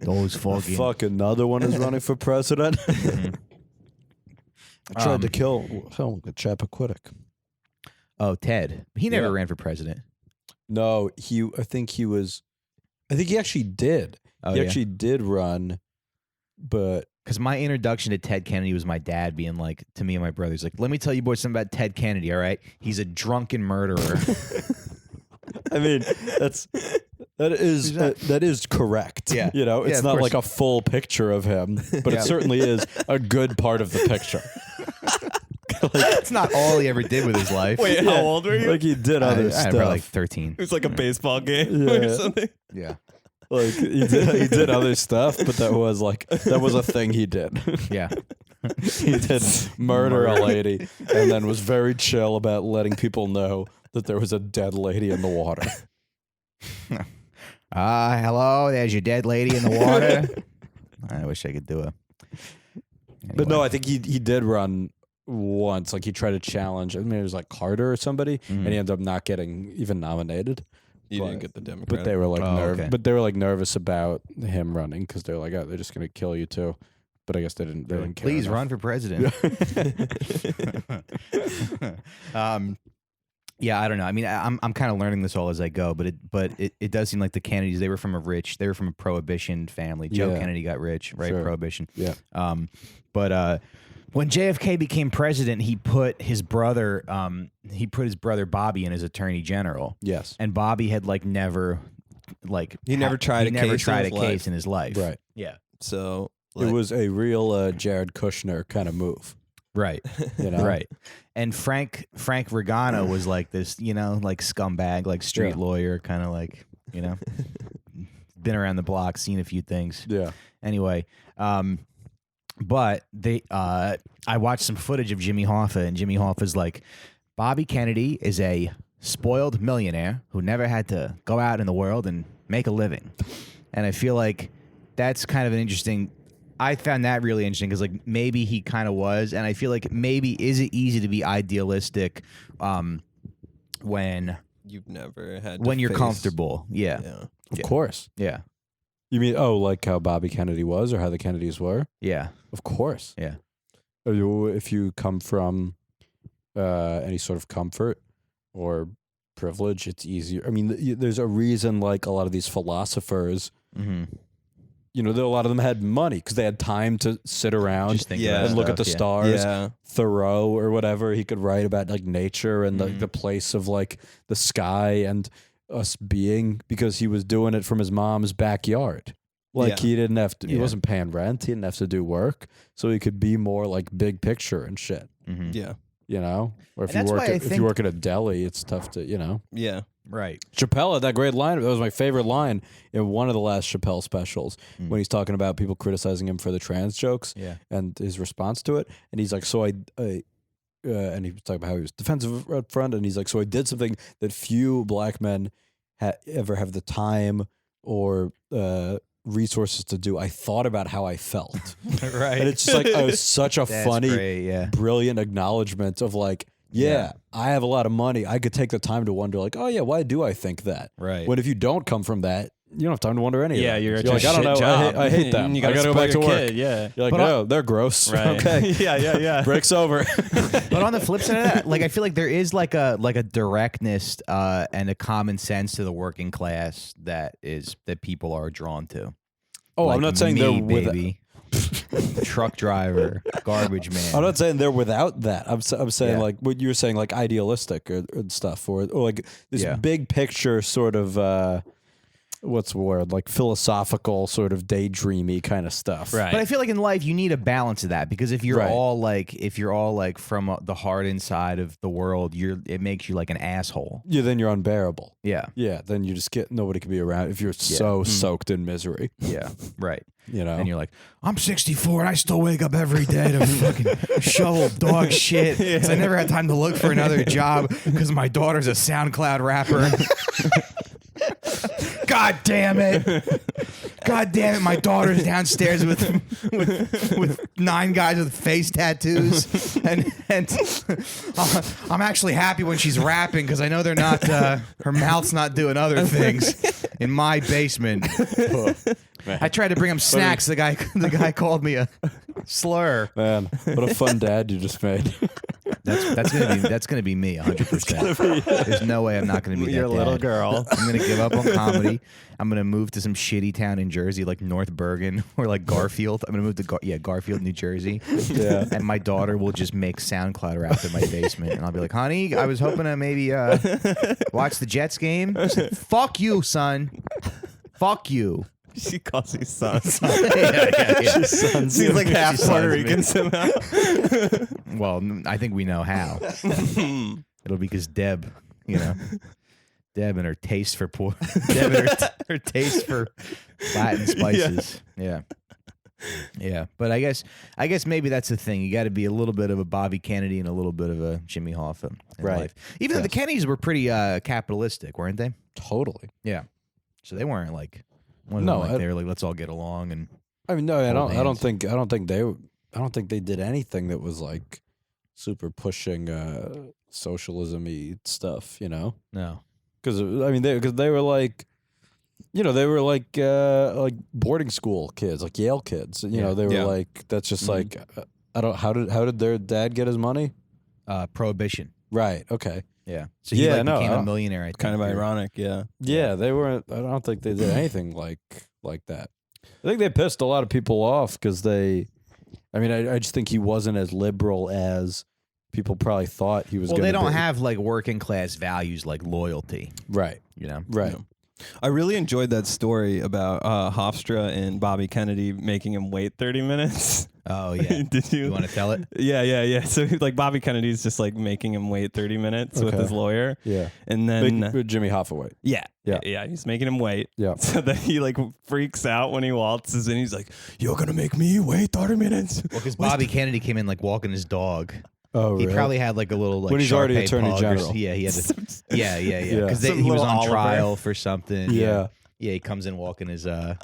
Those fucking. Fuck, another one is running for president. Mm-hmm. I tried to kill Chappaquiddick. Oh, Ted. He never ran for president. No, I think he actually did. Oh, he actually did run, but. Because my introduction to Ted Kennedy was my dad being like, to me and my brothers, like, let me tell you boys something about Ted Kennedy, all right? He's a drunken murderer. I mean, that is correct. Yeah. It's not like a full picture of him, but it certainly is a good part of the picture. It's not all he ever did with his life. Wait, how old were you? Like he did other stuff. Probably like 13. It was like a baseball game or something. Yeah. Like he did other stuff, but that was a thing he did. Yeah. He did murder a lady and then was very chill about letting people know that there was a dead lady in the water. Hello, there's your dead lady in the water. I wish I could do it. Anyway. But no, I think he did run once. Like he tried to challenge. I mean, it was like Carter or somebody, and he ended up not getting even nominated. You didn't get the Democrat. But they were like okay. But they were like nervous about him running because they're like, oh, they're just gonna kill you too. But I guess they didn't. They didn't care Please enough. run for president. Yeah, I don't know. I mean, I'm kind of learning this all as I go, but it does seem like the Kennedys, they were from a prohibition family. Joe Kennedy got rich, right? Sure. Prohibition. Yeah. But when JFK became president, he put his brother Bobby in as attorney general. Yes. And Bobby had like never He never tried he a never case tried in a his case life. in his life. Right. Yeah. So It was a real Jared Kushner kind of move. Right. You know? Right. And Frank Regano was like this, like scumbag, like street lawyer, kind of like, been around the block, seen a few things. Yeah. Anyway, but I watched some footage of Jimmy Hoffa, and Jimmy Hoffa's like, Bobby Kennedy is a spoiled millionaire who never had to go out in the world and make a living. And I feel like that's kind of an interesting. I found that really interesting because, like, maybe he kind of was, and I feel like maybe is it easy to be idealistic when you've never had when to you're face- comfortable? Yeah. Of course. Yeah. You mean, like how Bobby Kennedy was or how the Kennedys were? Yeah. Of course. Yeah. If you come from any sort of comfort or privilege, it's easier. I mean, there's a reason, like, a lot of these philosophers, Mm-hmm. a lot of them had money because they had time to sit around Just think Yeah. about and look at the stuff, stars. Yeah. Thoreau or whatever, he could write about, like, nature and the place of, like, the sky and us being, because he was doing it from his mom's backyard. Like, Yeah. he didn't have to, he Yeah. wasn't paying rent. He didn't have to do work. So he could be more, like, big picture and shit, Mm-hmm. Yeah. Or if And you that's work why I if you think- work at a deli, it's tough to, Yeah. Right. Chappelle had that great line. That was my favorite line in one of the last Chappelle specials when he's talking about people criticizing him for the trans jokes Yeah. and his response to it. And he's like, and he was talking about how he was defensive up front. And he's like, so I did something that few black men ever have the time or resources to do. I thought about how I felt. Right. And it's just like, it was such a That's funny, great, yeah. brilliant acknowledgement of, like, yeah, I have a lot of money. I could take the time to wonder, like, oh yeah, why do I think that? Right. When if you don't come from that, you don't have time to wonder any of Yeah, that. you're at like, your I don't know. shit job. I hate them. You I gotta go back to spoil your work. kid, yeah. You're like, But oh, they're gross. Right. Okay. yeah. Break's over. But on the flip side of that, like, I feel like there is like a directness and a common sense to the working class that people are drawn to. Oh, Like I'm not saying me, they're baby. Truck driver, garbage man. I'm not saying they're without that. I'm saying, Yeah. like what you were saying, like idealistic or stuff, or like this Yeah. big picture sort of what's the word, like philosophical sort of daydreamy kind of stuff. Right. But I feel like in life you need a balance of that, because if you're Right. all like from the hard inside of the world, it makes you like an asshole. Yeah, then you're unbearable. Yeah. Yeah, then you just nobody can be around if you're so soaked in misery. Yeah. Right. And you're like, I'm 64 and I still wake up every day to fucking shovel dog shit. 'Cause I never had time to look for another job because my daughter's a SoundCloud rapper. God damn it. God damn it. My daughter's downstairs with 9 guys with face tattoos. And I'm actually happy when she's rapping because I know they're not, her mouth's not doing other things in my basement. I tried to bring him snacks. The guy called me a slur. Man, what a fun dad you just made. That's gonna be me 100%. There's no way I'm not gonna be Your that little dad. girl. I'm gonna give up on comedy. I'm gonna move to some shitty town in Jersey, like North Bergen or like Garfield. I'm gonna move to Garfield, New Jersey. Yeah. And my daughter will just make SoundCloud rap in my basement, and I'll be like, "Honey, I was hoping to maybe watch the Jets game." She's like, "Fuck you, son. Fuck you." She calls you son. yeah. She's like half She Puerto sons me. Rican somehow. Well, I think we know how. It'll be because Deb and her taste for Deb and her taste for Latin spices. Yeah. But I guess maybe that's the thing. You got to be a little bit of a Bobby Kennedy and a little bit of a Jimmy Hoffa in Right. life. Even though the Kennedys were pretty capitalistic, weren't they? Totally. Yeah. So they weren't like. No, they were like, let's all get along and. I mean, no, I Hold don't hands. think they did anything that was like super pushing socialism-y stuff, No. Because I mean, they were like, they were like boarding school kids, like Yale kids. They were Yeah. like, that's just like, how did their dad get his money? Prohibition. Right. Okay. Yeah. So he Yeah, became I a don't- millionaire. I think, Kind of or- ironic, yeah. Yeah, they weren't. I don't think they did anything like that. I think they pissed a lot of people off because I just think he wasn't as liberal as people probably thought he was. Well, gonna they don't be. have like working class values like loyalty. Right. You know. Right. No. I really enjoyed that story about Hofstra and Bobby Kennedy making him wait 30 minutes. Oh yeah. Did you? You want to tell it? Yeah. So like Bobby Kennedy's just like making him wait 30 minutes with his lawyer. Yeah. And then Make Jimmy Hoffa wait. Yeah. Yeah. He's making him wait. Yeah. So then he like freaks out when he waltzes in. He's like, "You're gonna make me wait 30 minutes." Well, because Bobby Kennedy came in like walking his dog. Oh, He really? probably had like a little like When he's already Shar-Pei Attorney pug General. yeah, he had to, yeah. Yeah. Because Some he was little on Oliver. trial for something. Yeah. Yeah, he comes in walking his I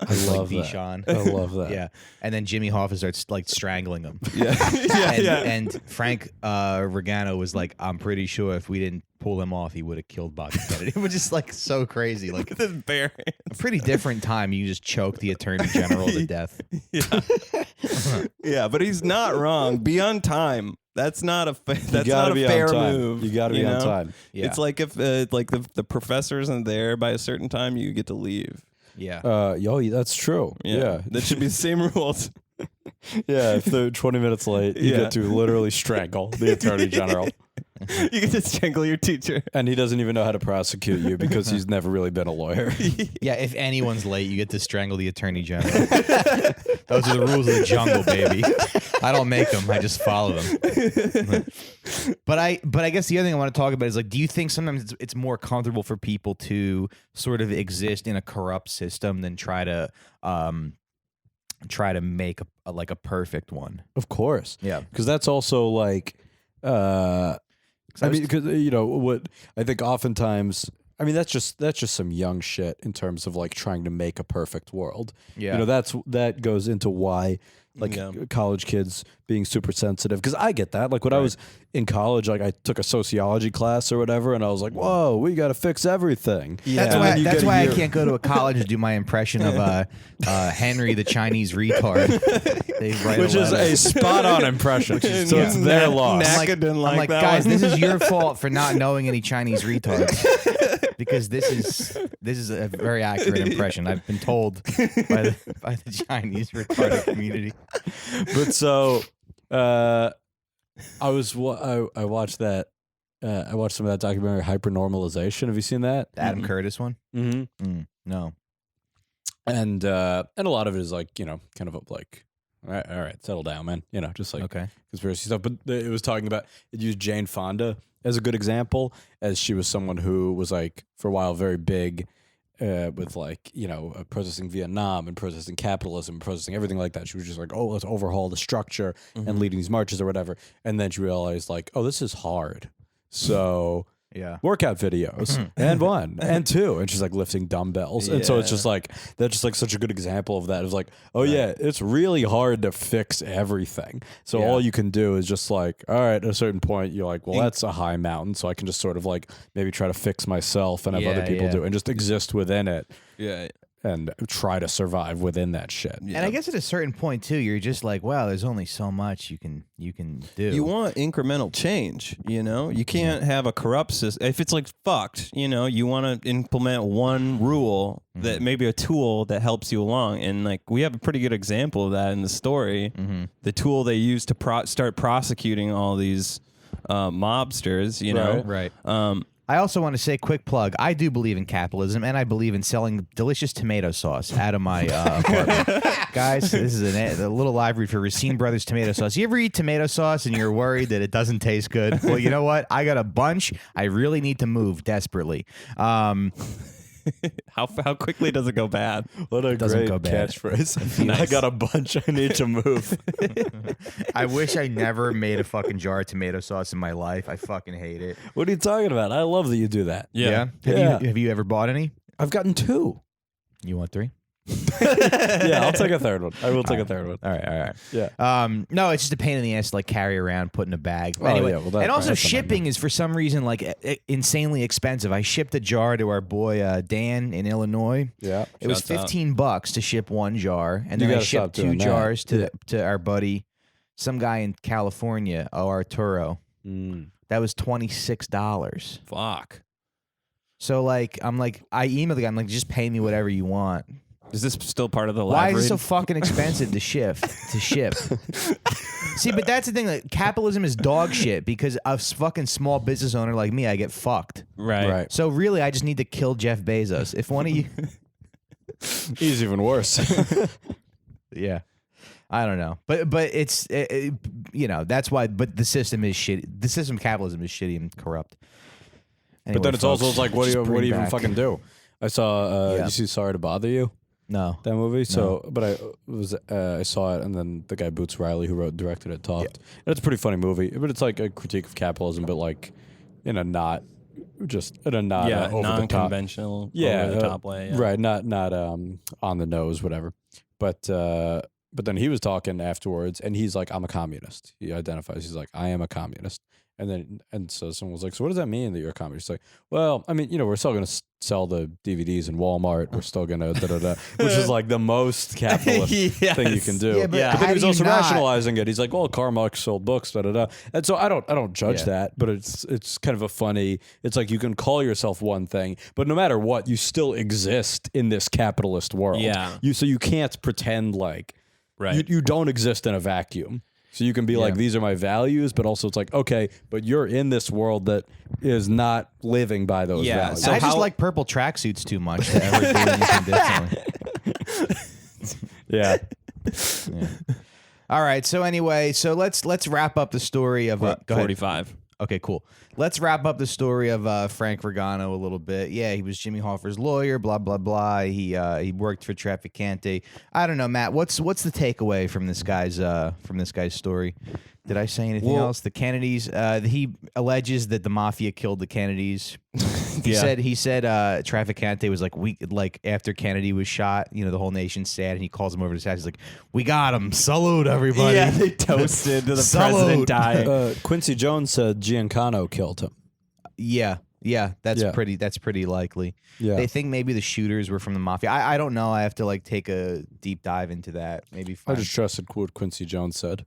his, like, love that. Bichon. I love that. Yeah, and then Jimmy Hoffa starts like strangling him. Yeah. And Frank Regano was like, "I'm pretty sure if we didn't pull him off, he would have killed Bobby Kennedy." It was just like so crazy. Like This bare a pretty different time. You just choke the Attorney General to death. Yeah, but he's not wrong. Be on time. That's not a that's gotta not a be fair on time. move. You got to be on know? time. Yeah. It's like if like the professor isn't there by a certain time, you get to leave. Yeah. That's true. Yeah. That should be the same rules. Yeah, if they're 20 minutes late, you Yeah. get to literally strangle the Attorney General. You get to strangle your teacher. And he doesn't even know how to prosecute you because he's never really been a lawyer. Yeah, if anyone's late, you get to strangle the Attorney General. Those are the rules of the jungle, baby. I don't make them; I just follow them. But I guess the other thing I want to talk about is like, do you think sometimes it's more comfortable for people to sort of exist in a corrupt system than try to make a perfect one? Of course. Yeah, Because that's also like, I mean, because what I think oftentimes, I mean, that's just some young shit in terms of like trying to make a perfect world. Yeah. That goes into why like college kids being super sensitive, because I get that. Like when I was in college, like I took a sociology class or whatever, and I was like, "Whoa, we got to fix everything." Yeah. That's why I can't go to a college and do my impression of Henry the Chinese retard. They write Which is a spot on impression. So it's their loss. Naka didn't like that guys, one. this is your fault for not knowing any Chinese retards. Because this is a very accurate impression. I've been told by the Chinese retarded community. But so I watched that. I watched some of that documentary, HyperNormalization. Have you seen that? Adam Curtis one? Mm-hmm. No. And a lot of it is like, kind of like, all right, settle down, man. Just like Okay. conspiracy stuff. But it was talking about, it used Jane Fonda as a good example, as she was someone who was like for a while very big with like, protesting Vietnam and protesting capitalism, protesting everything like that. She was just like, oh, let's overhaul the structure and leading these marches or whatever. And then she realized like, oh, this is hard. So Yeah. workout videos and 1 and 2, and she's like lifting dumbbells. And so it's just like, that's just like such a good example of that. It's like, oh yeah, it's really hard to fix everything. So all you can do is just like, all right, at a certain point you're like, well, that's a high mountain, so I can just sort of like maybe try to fix myself and have other people do it and just exist within it. Yeah. And try to survive within that shit. And I guess at a certain point too, you're just like, wow, there's only so much you can do. You want incremental change, You can't have a corrupt system. If it's like fucked, you want to implement one rule that maybe a tool that helps you along. And like we have a pretty good example of that in the story. The tool they use to start prosecuting all these mobsters, Right. I also want to say, quick plug, I do believe in capitalism, and I believe in selling delicious tomato sauce out of my apartment. Guys, this is a little live read for Recine Brothers tomato sauce. You ever eat tomato sauce and you're worried that it doesn't taste good? Well, you know what? I got a bunch. I really need to move desperately. How quickly does it go bad? What a Doesn't great go bad. catchphrase. I got a bunch, I need to move. I wish I never made a fucking jar of tomato sauce in my life. I fucking hate it. What are you talking about? I love that you do that. Yeah? Have you ever bought any? I've gotten 2. You want 3? Yeah, I'll take a third one. I will take a third one. All right. Yeah. No, it's just a pain in the ass to like carry around, put in a bag. Oh, Anyway, yeah, well, that- and also that's a shipping is for some reason like insanely expensive. I shipped a jar to our boy Dan in Illinois. Yeah. It was Shouts out. $15 to ship 1 jar, and You then I gotta stop shipped 2 doing that. jars to our buddy, some guy in California, Arturo. That was $26. Fuck. So like I emailed the guy. I'm like, just pay me whatever you want. Is this still part of the Why live is it so read? fucking expensive to ship? See, but that's the thing. Like, capitalism is dog shit because a fucking small business owner like me, I get fucked. Right. So really, I just need to kill Jeff Bezos. If one of you, He's even worse. yeah, I don't know, but it's that's why. But the system is shitty. The system of capitalism is shitty and corrupt. But Anyway, then it's also folks, like, what do just you bring even back- fucking do? I saw. Yeah. You see, Sorry to Bother You, No. that movie. So, but I saw it, and then the guy Boots Riley, who wrote, directed it, talked. And it's a pretty funny movie, but it's like a critique of capitalism, but like in a not over the top. Non-conventional, over the top way. Yeah. Right, not on the nose, whatever. But then he was talking afterwards, and he's like, I'm a communist. He identifies. He's like, I am a communist. And so someone was like, so what does that mean that you're a communist? He's like, well, I mean, we're still going to sell the DVDs in Walmart. We're still going to which is like the most capitalist thing you can do. Yeah, but But then he was also not- rationalizing it. He's like, well, Karl Marx sold books, And so I don't judge that, but it's kind of a funny. It's like you can call yourself one thing, but no matter what, you still exist in this capitalist world. Yeah. So you can't pretend like you don't exist in a vacuum. So you can be like, these are my values, but also it's like, okay, but you're in this world that is not living by those values. So I just like purple tracksuits too much to ever do anything differently. Yeah. All right. So anyway, let's wrap up the story of go ahead. 45. Okay, cool. Let's wrap up the story of Frank Regano a little bit. Yeah, he was Jimmy Hoffa's lawyer. Blah blah blah. He worked for Trafficante. I don't know, Matt. What's the takeaway from this guy's story? Did I say anything else? The Kennedys. He alleges that the mafia killed the Kennedys. He said Trafficante was like after Kennedy was shot. The whole nation's sad, and he calls him over to his house. He's like, "We got him. Salute everybody." Yeah, they toasted to the Salute. president dying. Quincy Jones said Giancano killed him. Yeah, that's pretty likely. Yeah. They think maybe the shooters were from the mafia. I don't know. I have to take a deep dive into that. Maybe I find. just trusted what Quincy Jones said.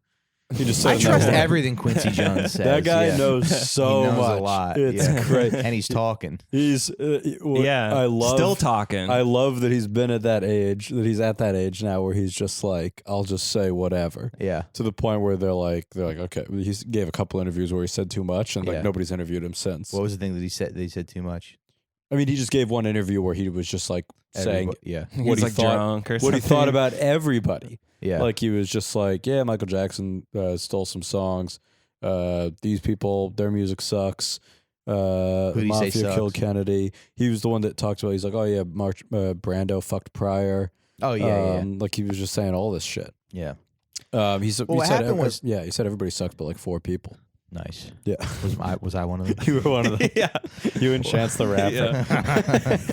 He just said I in that trust one. everything Quincy Jones says. That guy yeah. knows so He knows much. a lot. It's great. And he's talking. He's I love still talking. I love that he's been at that age. That he's at that age now where he's just like, I'll just say whatever. Yeah. To the point where they're like, okay. He gave a couple interviews where he said too much, and nobody's interviewed him since. What was the thing that he said? That he said too much. I mean, he just gave one interview where he was just like saying, What he thought, drunk or what he thought about everybody. Yeah. Like he was just like, yeah, Michael Jackson stole some songs. These people, their music sucks. Who did he say Mafia killed sucks? Kennedy. He was the one that talked about. He's like, oh yeah, Brando fucked Pryor. Oh yeah, Like he was just saying all this shit. yeah. He said, What happened was- he said everybody sucked, but like 4 people. Nice. Yeah, Was I one of them? you were one of them. Yeah. You and Chance the Rapper.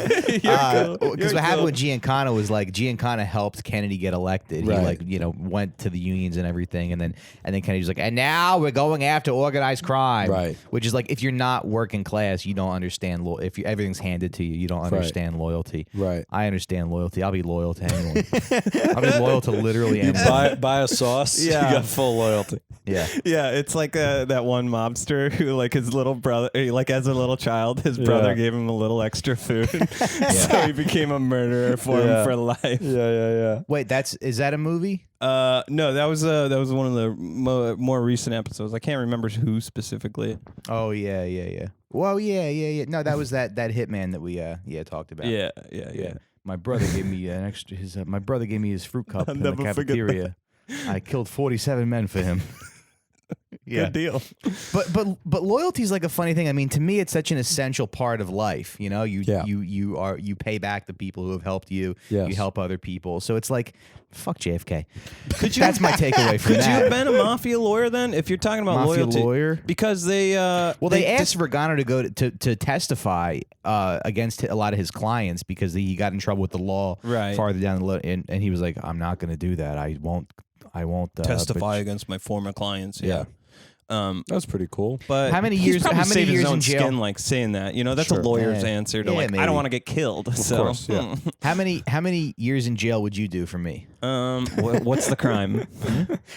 Because what happened with Giancana was Giancana helped Kennedy get elected. Right. He went to the unions and everything, and then Kennedy's like, and now we're going after organized crime. Right. Which is if you're not working class, you don't understand everything's handed to you, you don't understand loyalty. Right. I understand loyalty. I'll be loyal to anyone. I'll be loyal to literally anyone. buy a sauce. Yeah. You got full loyalty. Yeah. Yeah, it's like that one mobster who, his little brother, as a little child, his brother gave him a little extra food, so he became a murderer for him for life. Yeah. Wait, is that a movie? No, that was one of the more recent episodes. I can't remember who specifically. Oh yeah. Well, yeah. No, that was that hitman that we talked about. Yeah. My brother gave me an extra. My brother gave me his fruit cup in the never forget cafeteria. I killed 47 men for him. Good deal. But loyalty is a funny thing. I mean, to me, it's such an essential part of life. You pay back the people who have helped you. Yes. You help other people. So it's fuck JFK. That's my takeaway from Could that. you have been a mafia lawyer then, if you're talking about Mafia loyalty? lawyer? Because they They asked Regano to go to testify against a lot of his clients because he got in trouble with the law Right. farther down the road, and he was like, "I'm not going to do that. I won't testify against my former clients. Yeah. That's pretty cool. But How many he's years- probably how many saved years his own in jail? skin, saying that. That's Sure. a lawyer's Yeah. answer to Yeah, I maybe. don't want to get killed. Of course, yeah. How many years in jail would you do for me? What's the crime?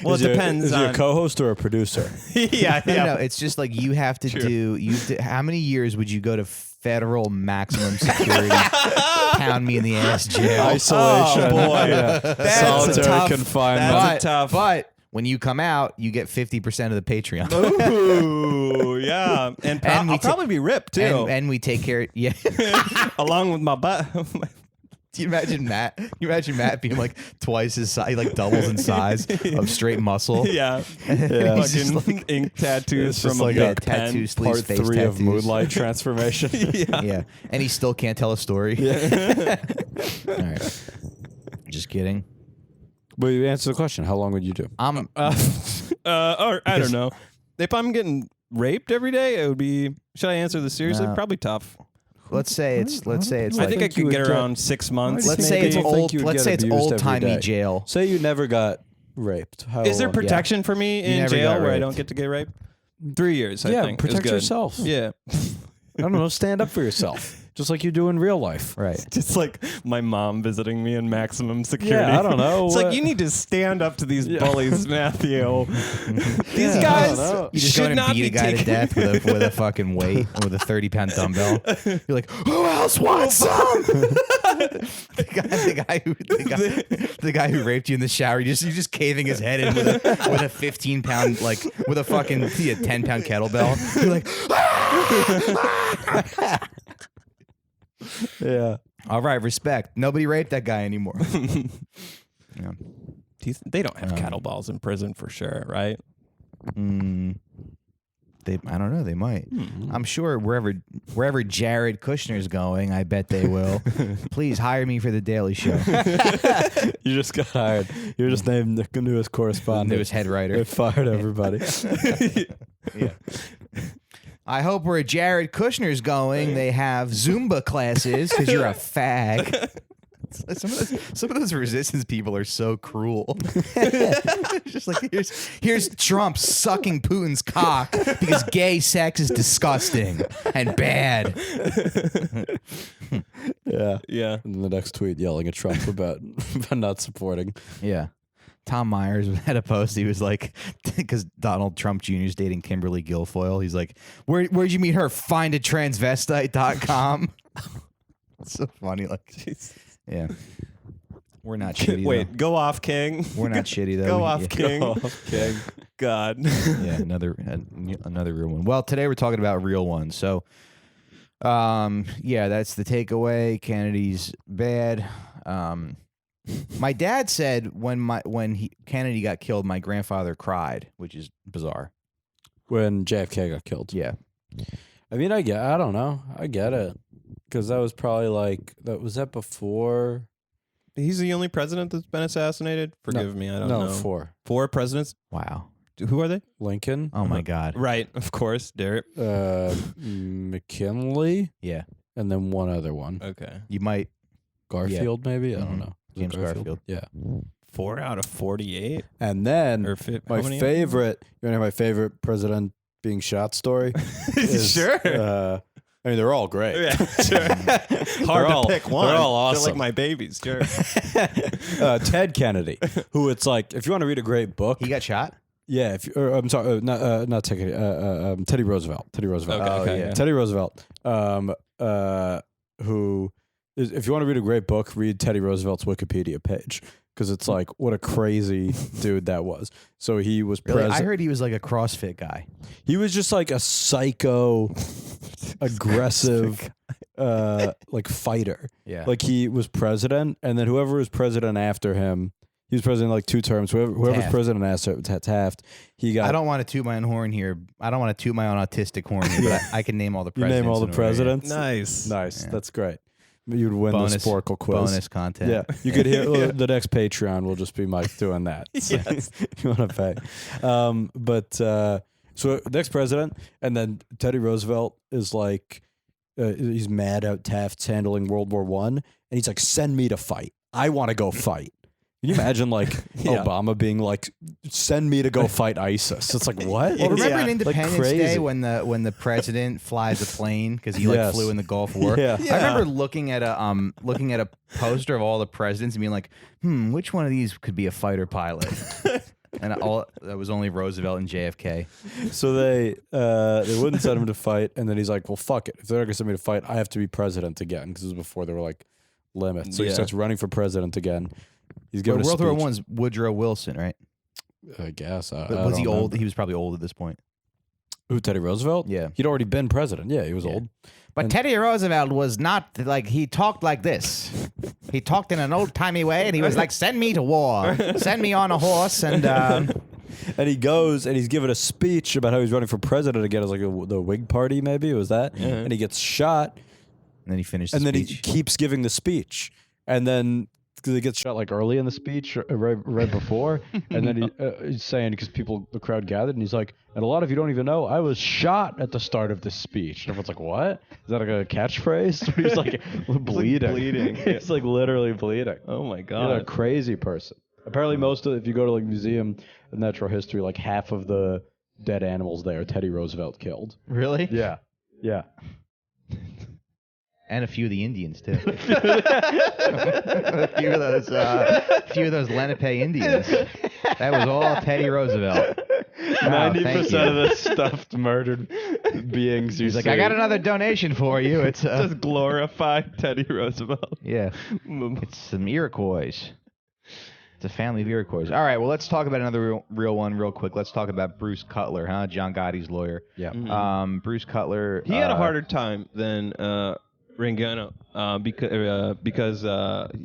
Well, Is it he a- depends Is he a on. co-host or a producer? Yeah. No, it's just you have to do. How many years would you go to federal maximum security, pound me in the ass jail? Isolation. Oh, boy. Yeah. That's Solitary a tough- confinement. that's a tough. But When you come out, you get 50% of the Patreon. Ooh, yeah. And I'll probably be ripped, too. And we take care. Yeah. Along with my butt. Do you imagine Matt? You imagine Matt being like twice his size, like doubles in size of straight muscle. Yeah. He's just Fucking ink tattoos from like a a tattoo pen. sleeves, Part face 3 of tattoos. Moonlight Transformation. Yeah, and he still can't tell a story. All right, just kidding. But you answer the question. How long would you do? I'm Or I don't know. If I'm getting raped every day, it would be. Should I answer this seriously? No. Probably tough. let's say it's I like, think I could get around 6 months. let's say maybe. it's old. you would Let's get say it's abused old every timey day. jail. Say you never got raped. How Is there long- protection for me You in never jail got where I raped. don't get to get raped? 3 years, I Yeah, think. is protect good. yourself. Yeah. I don't know. Stand up for yourself, just like you do in real life. Right. Just like my mom visiting me in maximum security. Yeah, I don't know. It's like you need to stand up to these bullies, Matthew. These Yeah, I guys don't know. You just go should in and not beat be a guy to taken. death with a fucking weight, with a 30-pound dumbbell. You're like, who else wants some? the guy who raped you in the shower. You're just caving his head in with a 15-pound, like with a fucking 10-pound kettlebell. You're like, Yeah. all right, respect. Nobody raped that guy anymore. Yeah. They don't have kettlebells in prison for sure, right? I don't know. They might. I'm sure wherever Jared Kushner's going, I bet they will. Please hire me for the Daily Show. You just got hired. You're just named the newest correspondent. Newest head writer. They fired everybody. Yeah. I hope where Jared Kushner's going, they have Zumba classes because you're a fag. Some of those resistance people are so cruel. Just like here's Trump sucking Putin's cock because gay sex is disgusting and bad. Yeah. Yeah. And the next tweet yelling at Trump about not supporting. Yeah. Tom Myers had a post. He was like, because Donald Trump Jr. is dating Kimberly Guilfoyle. He's like, where'd you meet her? Findatransvestite.com. It's so funny. Like, Jeez. yeah. We're not shitty. Wait, go off, King. Though. We're not shitty, though. Go off, Yeah. King. Go off, King. God. Yeah, another real one. Well, today we're talking about real ones. So, yeah, that's the takeaway. Kennedy's bad. My dad said when Kennedy got killed, my grandfather cried, which is bizarre. When JFK got killed. Yeah. I mean, I don't know. I get it. Because that was probably was that before? He's the only president that's been assassinated? Forgive me, I don't know. No, 4 presidents? Wow. Who are they? Lincoln. Oh my God. Right, of course, Derek. McKinley. Yeah. And then one other one. Okay. You might. Garfield, maybe? I don't Mhm. know. Was it James Garfield. Yeah. 4 out of 48? And then Or my favorite, you know, my favorite president being shot story? is, Sure. I mean, they're all great. Yeah, sure. Hard to pick one. They're all They're awesome. like my babies, sure. Ted Kennedy, who it's like, if you want to read a great book, He got shot? yeah. I'm sorry, not Ted Kennedy, Teddy Roosevelt. Teddy Roosevelt. Okay. yeah. Teddy Roosevelt. Who is, if you want to read a great book, read Teddy Roosevelt's Wikipedia page. Because it's like, what a crazy dude that was. So he was Really? president. I heard he was like a CrossFit guy. He was just like a psycho, aggressive, like fighter. Yeah. Like he was president, and then whoever was president after him, he was president like 2 terms. Whoever was Taft. president after Taft, he got. I don't want to toot my own horn here. I don't want to toot my own autistic horn here, but I can name all the You presidents. name all the in order, yeah. presidents. Nice. Nice. Yeah. That's great. You'd win the Sporkle quiz. Bonus content. Yeah, you could hear the next Patreon will just be Mike doing that. So Yes. you want to pay. So next president, and then Teddy Roosevelt is like, he's mad at Taft's handling World War I, and he's like, send me to fight. I want to go fight. Can you imagine like Yeah. Obama being like, send me to go fight ISIS? It's like, what? Well, remember Yeah. in Independence Like Day crazy. when the president flies a plane because he like Yes. flew in the Gulf War? Yeah. I remember looking at a poster of all the presidents and being like, which one of these could be a fighter pilot? And that was only Roosevelt and JFK. So they wouldn't send him to fight, and then he's like, well, fuck it. If they're not gonna send me to fight, I have to be president again, because this was before there were like limits. So he Yeah. starts running for president again. He's But giving World a War speech. One's Woodrow Wilson, right? I guess. But was he old? He was probably old at this point. Who, Teddy Roosevelt? Yeah. He'd already been president. Yeah, he was old. But Teddy Roosevelt was not like, he talked like this. He talked in an old-timey way, and he was like, send me to war. Send me on a horse, and... And he goes and he's giving a speech about how he's running for president again as like the Whig Party, maybe it was that. Yeah. And he gets shot. And then he finishes. And then he keeps giving the speech. And then he gets shot like early in the speech, right before. And then he's saying, because the crowd gathered, and he's like, and a lot of you don't even know, I was shot at the start of this speech. And everyone's like, what? Is that like a catchphrase? He's like bleeding. bleeding. He's like literally bleeding. Oh my God. He's a crazy person. Apparently, if you go to like Museum of Natural History, like half of the dead animals there, Teddy Roosevelt killed. Really? Yeah. Yeah. And a few of the Indians too. a few of those Lenape Indians. That was all Teddy Roosevelt. 90% of the stuffed murdered beings. He's like, I got another donation for you. It's just glorify Teddy Roosevelt. Yeah, it's some Iroquois. It's a family of Iroquois. All right, well, let's talk about another real one real quick. Let's talk about Bruce Cutler, huh? John Gotti's lawyer. Yeah. Mm-hmm. Bruce Cutler. He had a harder time than Rangano because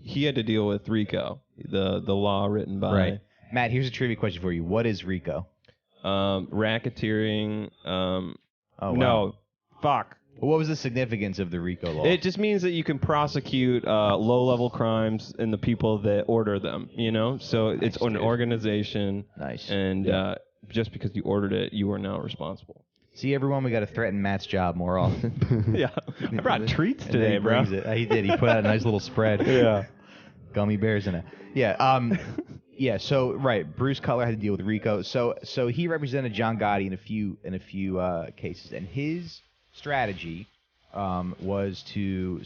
he had to deal with RICO, the law written by. Right. Matt, here's a trivia question for you. What is RICO? Racketeering. Oh, wow. No. Fuck. What was the significance of the RICO law? It just means that you can prosecute low-level crimes and the people that order them, you know? So it's an organization. Nice. And just because you ordered it, you are now responsible. See, everyone, we got to threaten Matt's job more often. Yeah. I brought treats today, bro. He did. He put out a nice little spread. Yeah. Gummy bears in it. Yeah. Yeah. So right, Bruce Cutler had to deal with RICO. So he represented John Gotti in a few cases, and his strategy was to